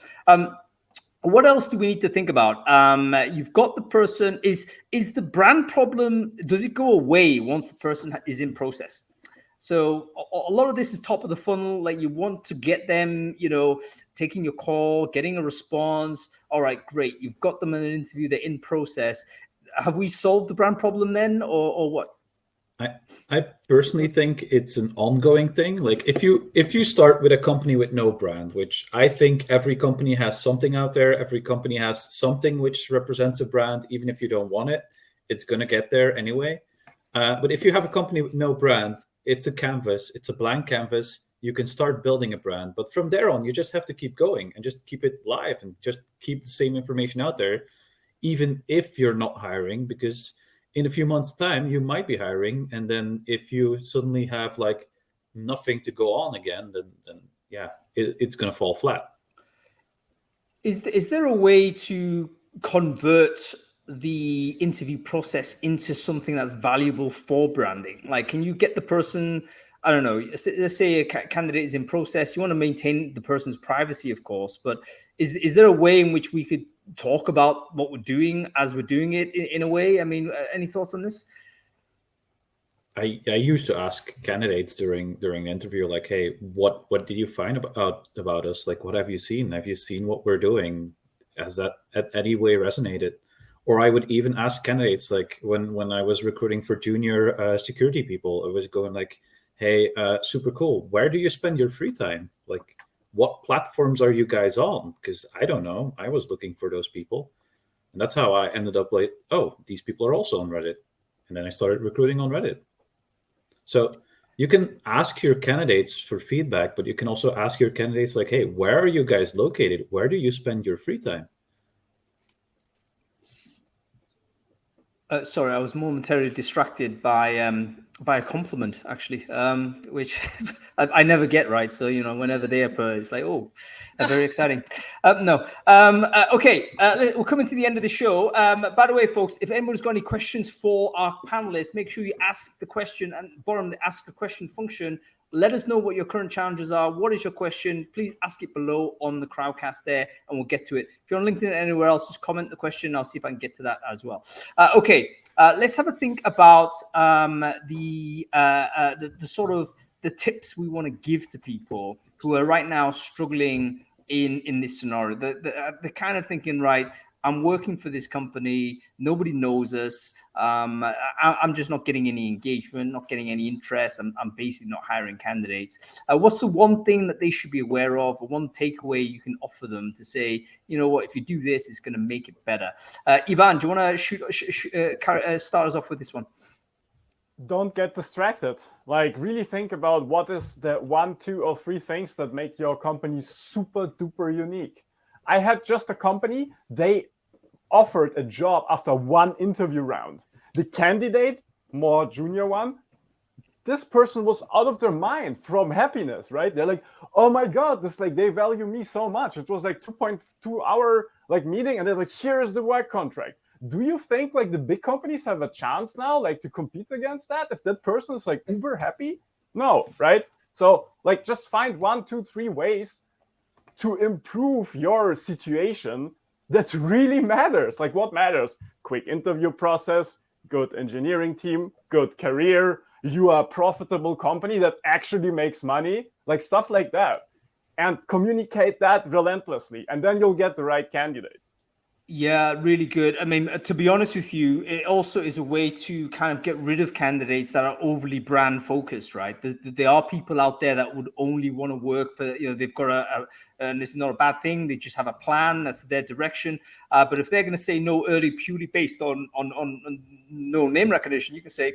What else do we need to think about? You've got the person. Is the brand problem, does it go away once the person is in process? So a lot of this is top of the funnel. Like you want to get them, taking your call, getting a response. All right, great. You've got them in an interview. They're in process. Have we solved the brand problem then, or what? I personally think it's an ongoing thing. Like if you start with a company with no brand, which I think every company has something out there. Every company has something which represents a brand. Even if you don't want it, it's going to get there anyway. But if you have a company with no brand, it's a canvas. It's a blank canvas. You can start building a brand. But from there on, you just have to keep going and just keep it live and just keep the same information out there, even if you're not hiring, because in a few months' time, you might be hiring. And then if you suddenly have like nothing to go on again, then yeah, it's going to fall flat. Is there a way to convert the interview process into something that's valuable for branding? Like, can you get the person, I don't know, let's say a candidate is in process. You want to maintain the person's privacy, of course, but is there a way in which we could talk about what we're doing as we're doing it in a way? I mean, any thoughts on this? I used to ask candidates during the interview, like, hey, what did you find about us? Like, what have you seen? Have you seen what we're doing? Has that at any way resonated? Or I would even ask candidates, like when I was recruiting for junior security people, I was going like, hey, super cool. Where do you spend your free time? Like, what platforms are you guys on? Because I don't know. I was looking for those people. And that's how I ended up like, oh, these people are also on Reddit. And then I started recruiting on Reddit. So you can ask your candidates for feedback, but you can also ask your candidates like, hey, where are you guys located? Where do you spend your free time? Sorry, I was momentarily distracted by a compliment, actually, which I never get right. So, whenever they appear, it's like, oh, very exciting. Okay, we're coming to the end of the show. By the way, folks, if anyone's got any questions for our panelists, make sure you ask the question and bottom the ask a question function. Let us know what your current challenges are. What is your question? Please ask it below on the Crowdcast there, and we'll get to it. If you're on LinkedIn or anywhere else, just comment the question. I'll see if I can get to that as well. Okay, let's have a think about the sort of the tips we want to give to people who are right now struggling in this scenario. The kind of thinking, right, I'm working for this company. Nobody knows us. I'm just not getting any engagement, not getting any interest. I'm basically not hiring candidates. What's the one thing that they should be aware of, or one takeaway you can offer them to say, you know what, if you do this, it's going to make it better? Ivan, do you want to start us off with this one? Don't get distracted. Like, really think about what is the 1, 2, or 3 things that make your company super duper unique. I had just a company, they offered a job after 1 interview round. The candidate, more junior one, this person was out of their mind from happiness, right? They're like, oh my God, this, like, they value me so much. It was like 2.2 hour like meeting, and they're like, here is the work contract. Do you think like the big companies have a chance now, like, to compete against that? If that person is like uber happy? No, right? So like, just find 1, 2, 3 ways to improve your situation that really matters. Like, what matters? Quick interview process, good engineering team, good career, you are a profitable company that actually makes money, like stuff like that. And communicate that relentlessly, and then you'll get the right candidates. Yeah, really good. I mean, to be honest with you, it also is a way to kind of get rid of candidates that are overly brand focused, right? There are people out there that would only want to work for, they've got and this is not a bad thing. They just have a plan. That's their direction. But if they're going to say no early purely based on no name recognition, you can say,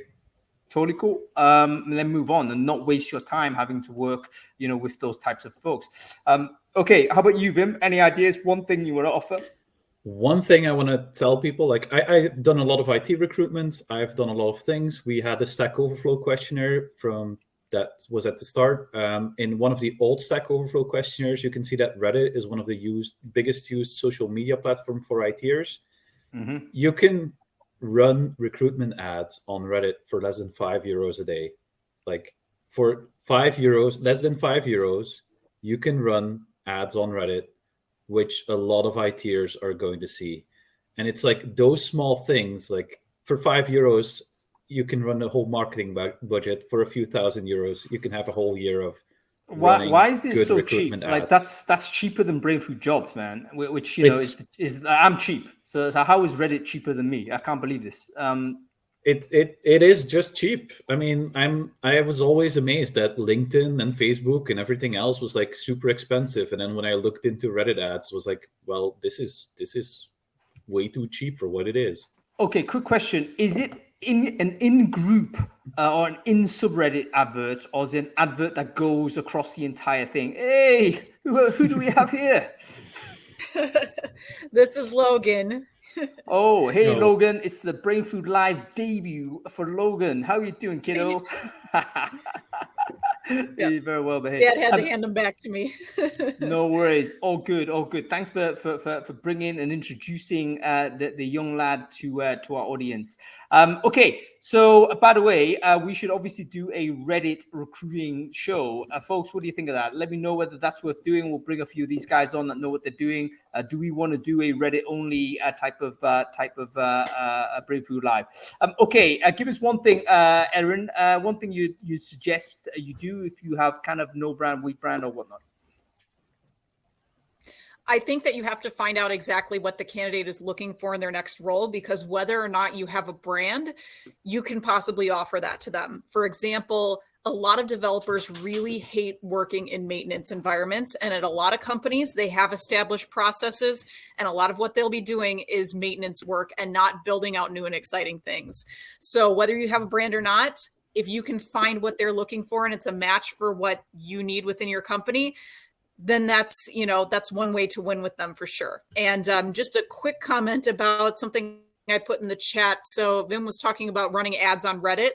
totally cool. And then move on and not waste your time having to work, with those types of folks. Okay. How about you, Wim? Any ideas? One thing you want to offer? One thing I want to tell people, like I've done a lot of IT recruitment. I've done a lot of things. We had a Stack Overflow questionnaire that was at the start. In one of the old Stack Overflow questionnaires, you can see that Reddit is one of the biggest used social media platform for ITers. Mm-hmm. You can run recruitment ads on Reddit for less than €5 a day. Like, for €5, less than €5, you can run ads on Reddit, which a lot of ITers are going to see. And it's like those small things, like for €5, you can run the whole marketing budget. For a few €1,000, you can have a whole year of running. Why is it good so cheap? ads. Like, that's cheaper than Brainfood jobs, man, which, is I'm cheap. So how is Reddit cheaper than me? I can't believe this. It is just cheap. I mean, I was always amazed that LinkedIn and Facebook and everything else was like super expensive, and then when I looked into Reddit ads, it was like, well, this is way too cheap for what it is. Okay, quick question: is it in group or an in subreddit advert, or is it an advert that goes across the entire thing? Hey, who do we have here? This is Logan. Oh, hey, no. Logan, it's the Brainfood Live debut for Logan. How are you doing, kiddo? Yeah. You're very well behaved. Yeah, had to hand them back to me. No worries. All good. All good. Thanks for bringing and introducing the young lad to our audience. Okay. So, by the way, we should obviously do a Reddit recruiting show. Folks, what do you think of that? Let me know whether that's worth doing. We'll bring a few of these guys on that know what they're doing. Do we want to do a Reddit only type of Brainfood Live? Okay. Give us one thing, Erin. One thing you suggest you do if you have kind of no brand, weak brand, or whatnot. I think that you have to find out exactly what the candidate is looking for in their next role, because whether or not you have a brand, you can possibly offer that to them. For example, a lot of developers really hate working in maintenance environments. And at a lot of companies, they have established processes. And a lot of what they'll be doing is maintenance work and not building out new and exciting things. So whether you have a brand or not, if you can find what they're looking for and it's a match for what you need within your company, then that's one way to win with them for sure. And just a quick comment about something I put in the chat. So Wim was talking about running ads on Reddit.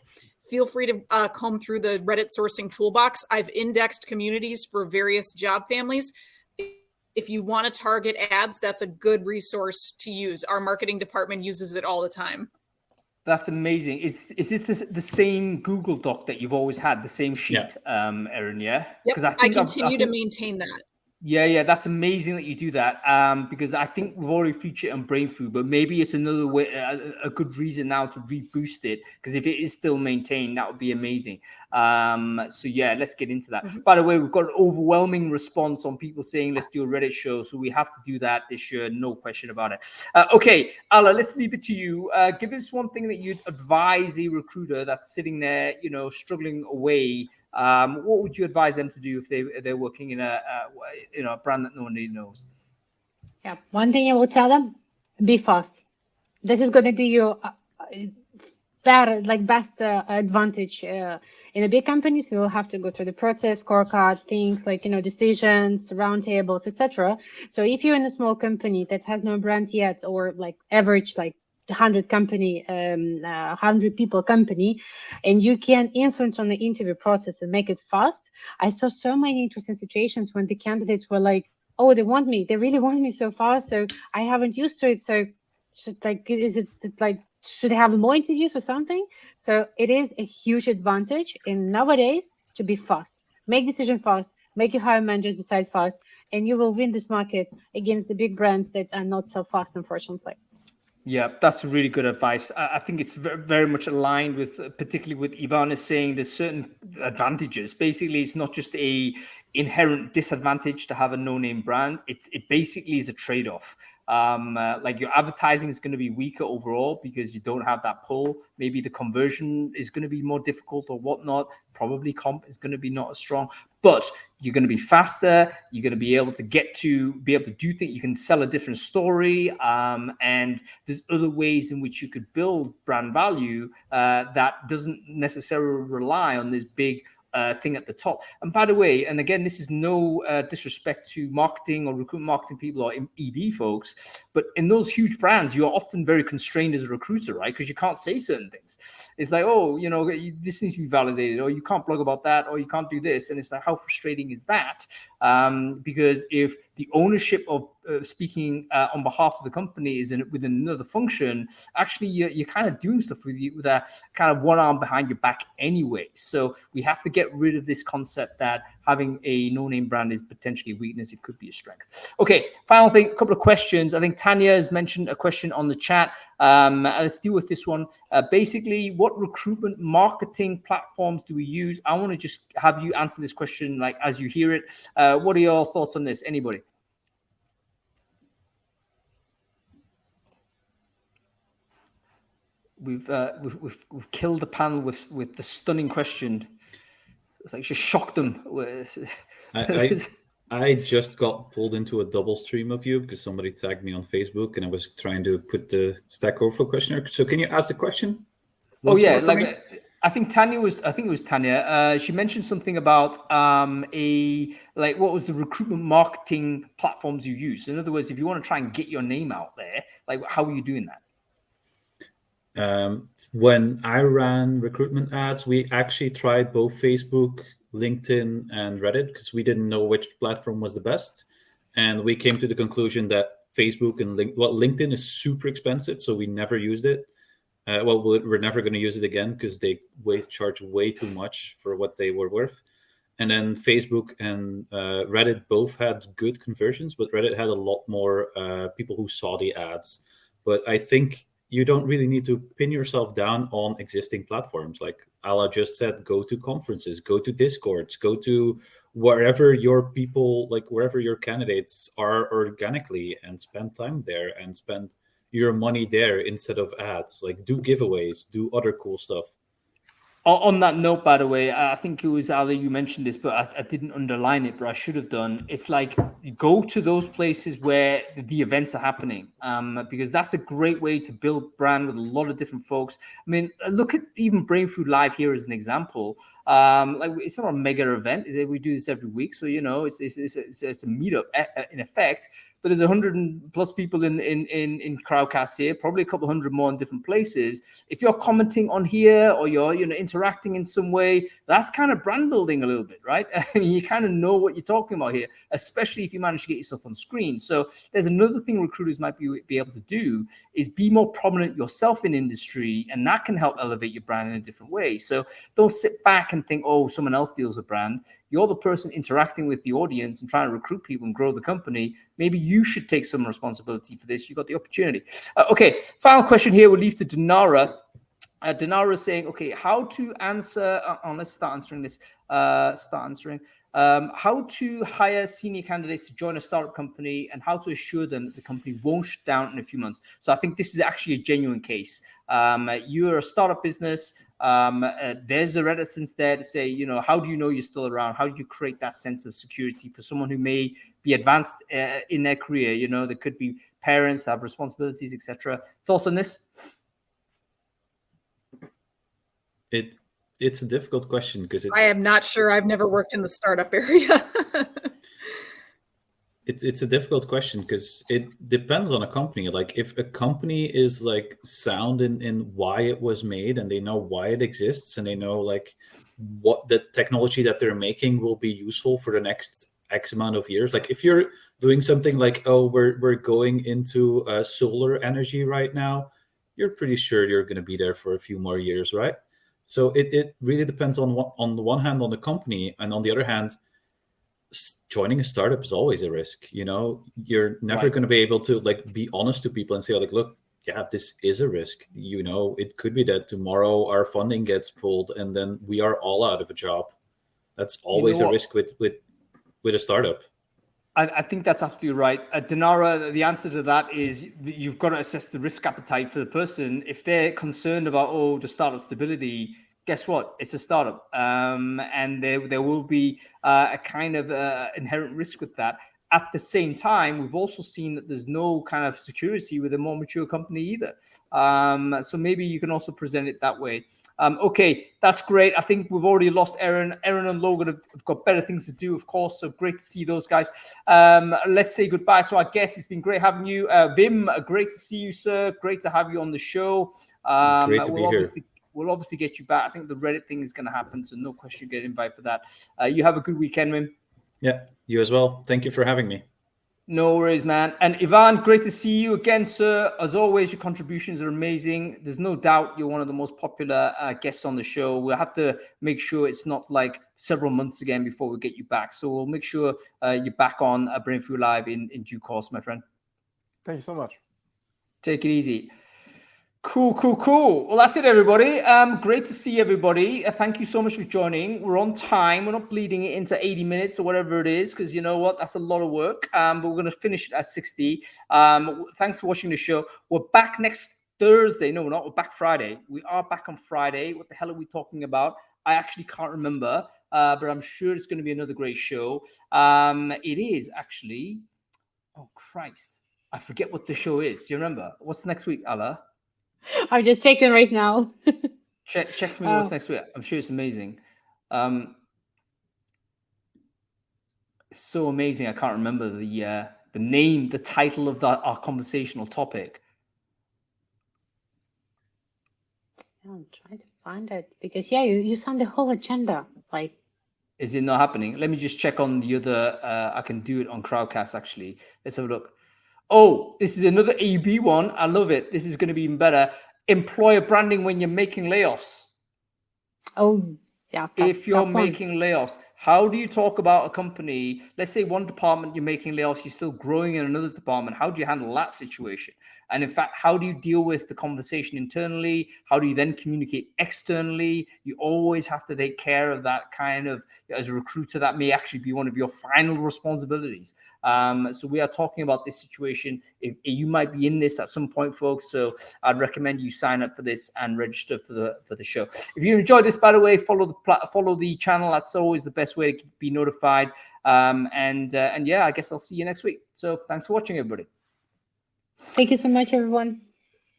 Feel free to comb through the Reddit sourcing toolbox. I've indexed communities for various job families. If you want to target ads, that's a good resource to use. Our marketing department uses it all the time. That's amazing. Is it the same Google Doc that you've always had, the same sheet, Erin? Yeah. Yep. I continue to maintain that. Yeah, that's amazing that you do that. Because I think we've already featured it on Brainfood, but maybe it's another way, a good reason now to reboost it. Because if it is still maintained, that would be amazing. So yeah, let's get into that. By the way, we've got an overwhelming response on people saying let's do a Reddit show, so we have to do that this year, no question about it. Okay, Alla, let's leave it to you. Give us one thing that you'd advise a recruiter that's sitting there, struggling away. What would you advise them to do if they're working in a brand that no one really knows? Yeah, one thing I will tell them: be fast. This is going to be your best advantage. In the big companies, you will have to go through the process, scorecards, things like decisions, roundtables, etc. So if you're in a small company that has no brand yet, or like average 100 people company, and you can influence on the interview process and make it fast. I saw so many interesting situations when the candidates were like, oh, they really want me so fast, so I haven't used to it, so should I have more interviews or something? So it is a huge advantage in nowadays to be fast, make decision fast, make your hiring managers decide fast, and you will win this market against the big brands that are not so fast, unfortunately. Yeah, that's really good advice. I think it's very much aligned with, particularly with Ivan is saying, there's certain advantages. Basically, it's not just a inherent disadvantage to have a no-name brand. It basically is a trade-off. Like your advertising is going to be weaker overall because you don't have that pull. Maybe the conversion is going to be more difficult or whatnot. Probably comp is going to be not as strong, but you're going to be faster. You're going to be able to do things. You can sell a different story. And there's other ways in which you could build brand value that doesn't necessarily rely on this big thing at the top. And by the way, and again, this is no disrespect to marketing or recruitment marketing people or EB folks, but in those huge brands, you're often very constrained as a recruiter, right? Because you can't say certain things. It's like, oh, this needs to be validated, or you can't blog about that, or you can't do this. And it's like, how frustrating is that? Because if the ownership of speaking on behalf of the company is within another function, actually you're kind of doing stuff with a kind of one arm behind your back anyway. So we have to get rid of this concept that having a no-name brand is potentially a weakness. It could be a strength. Okay, final thing, a couple of questions. I think Tanya has mentioned a question on the chat. Let's deal with this one. Basically, what recruitment marketing platforms do we use? I want to just have you answer this question like as you hear it. What are your thoughts on this? Anybody? We've killed the panel with the stunning question. It's like just shocked them. I just got pulled into a double stream of you because somebody tagged me on Facebook and I was trying to put the Stack Overflow questionnaire. So can you ask the question? Oh yeah, I think it was Tanya. She mentioned something about what was the recruitment marketing platforms you use? So in other words, if you want to try and get your name out there, like how are you doing that? When I ran recruitment ads, we actually tried both Facebook, LinkedIn, and Reddit because we didn't know which platform was the best. And we came to the conclusion that Facebook and LinkedIn is super expensive, so we never used it. We're never going to use it again because they charge way too much for what they were worth. And then Facebook and Reddit both had good conversions, but Reddit had a lot more people who saw the ads. But I think you don't really need to pin yourself down on existing platforms. Like Alla just said, go to conferences, go to Discords, go to wherever your people, like wherever your candidates are organically, and spend time there and spend your money there instead of ads. Like do giveaways, do other cool stuff. On that note, by the way, I think it was Alla, you mentioned this, but I didn't underline it, but I should have done. It's like go to those places where the events are happening, because that's a great way to build brand with a lot of different folks. I mean, look at even Brainfood Live here as an example. Like it's not a mega event. We do this every week, so it's a meetup in effect. But there's 100+ people in Crowdcast here, probably a couple hundred more in different places. If you're commenting on here or you're interacting in some way, that's kind of brand building a little bit, right? You kind of know what you're talking about here, especially if you manage to get yourself on screen. So there's another thing recruiters might be able to do is be more prominent yourself in industry, and that can help elevate your brand in a different way. So don't sit back and think, oh, someone else deals with brand. You're the person interacting with the audience and trying to recruit people and grow the company. Maybe you should take some responsibility for this. You got the opportunity. Okay, final question here. We'll leave to Dinara. Dinara is saying, okay, how to answer, let's start answering this. How to hire senior candidates to join a startup company and how to assure them that the company won't shut down in a few months. So I think this is actually a genuine case. You're a startup business. There's a reticence there to say, how do you know you're still around? How do you create that sense of security for someone who may be advanced in their career? There could be parents that have responsibilities, etc. Thoughts on this? It's a difficult question because I am not sure. I've never worked in the startup area. It's a difficult question because it depends on a company. Like if a company is like sound in why it was made and they know why it exists and they know like what the technology that they're making will be useful for the next X amount of years. Like if you're doing something like, oh, we're going into solar energy right now, you're pretty sure you're going to be there for a few more years, right? So it really depends on the one hand on the company, and on the other hand, joining a startup is always a risk. You're never going to be able to like be honest to people and say like, look, yeah, this is a risk. It could be that tomorrow our funding gets pulled and then we are all out of a job. That's always a risk with a startup. I think that's absolutely right. Dinara, the answer to that is you've got to assess the risk appetite for the person. If they're concerned about, the startup stability, guess what? It's a startup. And there will be a kind of inherent risk with that. At the same time, we've also seen that there's no kind of security with a more mature company either. So maybe you can also present it that way. Okay, that's great. I think we've already lost Aaron. Aaron and Logan have got better things to do, of course. So great to see those guys. Let's say goodbye to our guests. It's been great having you. Vim, great to see you, sir. Great to have you on the show. Great to be here. We'll obviously get you back. I think the Reddit thing is going to happen, so no question you get invited for that. You have a good weekend, Vim. Yeah, you as well. Thank you for having me. No worries, man. And Ivan, great to see you again, sir. As always, your contributions are amazing. There's no doubt you're one of the most popular guests on the show. We'll have to make sure it's not like several months again before we get you back. So we'll make sure you're back on Brainfood Live in due course, my friend. Thank you so much. Take it easy. Cool. Well, that's it, everybody. Great to see everybody. Thank you so much for joining. We're on time. We're not bleeding it into 80 minutes or whatever it is, because you know what? That's a lot of work. But we're going to finish it at 60. Thanks for watching the show. We're back next Thursday. No, we're not. We're back Friday. We are back on Friday. What the hell are we talking about? I actually can't remember, but I'm sure it's going to be another great show. It is actually. Oh, Christ. I forget what the show is. Do you remember? What's next week, Alla? I'm just checking right now. Check for me what's next week. I'm sure it's amazing. It's so amazing. I can't remember the name, the title of our conversational topic. I'm trying to find it because you signed the whole agenda. Like, is it not happening? Let me just check on the other. I can do it on Crowdcast actually. Let's have a look. Oh, this is another AB one. I love it. This is going to be even better. Employer branding when you're making layoffs. Oh, yeah. If you're making layoffs, how do you talk about a company? Let's say one department you're making layoffs, you're still growing in another department. How do you handle that situation? And in fact, how do you deal with the conversation internally? How do you then communicate externally? You always have to take care of that kind of, as a recruiter, that may actually be one of your final responsibilities. So we are talking about this situation. If you might be in this at some point, folks, so I'd recommend you sign up for this and register for the show. If you enjoyed this, by the way, follow the channel. That's always the best way to be notified. And yeah, I guess I'll see you next week. So thanks for watching, everybody. Thank you so much, everyone.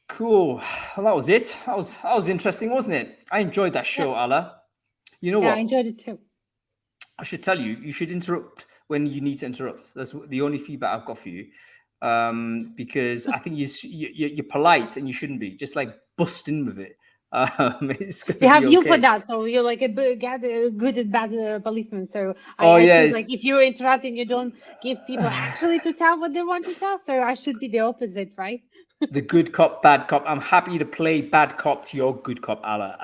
Cool. Well, that was it. That was interesting, wasn't it? I enjoyed that show, Alla. You know Yeah, what? I enjoyed it too. I should tell you, you should interrupt when you need to interrupt. That's the only feedback I've got for you. Because I think you're polite and you shouldn't be. Just like bust in with it. It's going We to have be you okay. for that, so you're like a good and bad policeman. So Oh, I yeah, feel like if you're interrupting, you don't give people actually to tell what they want to tell. So I should be the opposite, right? The good cop, bad cop. I'm happy to play bad cop to your good cop, Alla.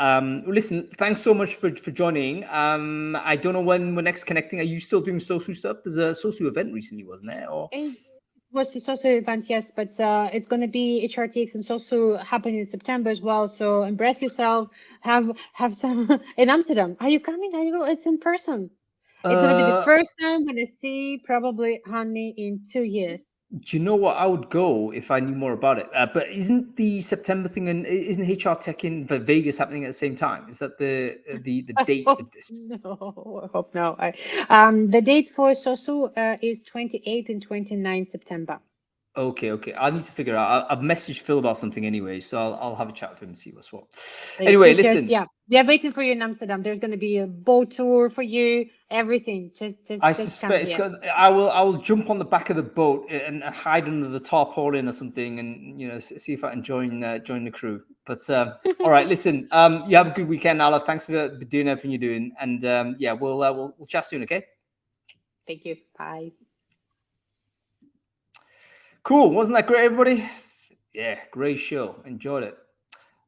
Listen, thanks so much for joining. I don't know when we're next connecting. Are you still doing social stuff? There's a social event recently, wasn't there? Or It was a social event, yes, but it's going to be HRTX and also happen in September as well. So embrace yourself. Have some in Amsterdam. Are you coming? Are you? It's in person. It's going to be the first time when I see probably Honey in 2 years. do you know what? I would go if I knew more about it. But isn't the September thing and isn't HR Tech in Vegas happening at the same time? Is that the date of this? No, I hope no. The date for Sosu is 28 and 29 September. Okay. I need to figure out. I've messaged Phil about something anyway, so I'll have a chat with him and see what's what. Anyway, listen. Yeah, we are waiting for you in Amsterdam. There's going to be a boat tour for you. Everything. Just I come suspect it's here. got, I will jump on the back of the boat and hide under the tarpaulin or something, and see if I can join the crew. But all right, listen. You have a good weekend, Alla. Thanks for doing everything you're doing, and yeah, we'll chat soon. Okay. Thank you. Bye. Cool. Wasn't that great, everybody? Yeah, great show. Enjoyed it.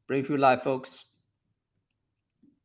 Brainfood Live, folks.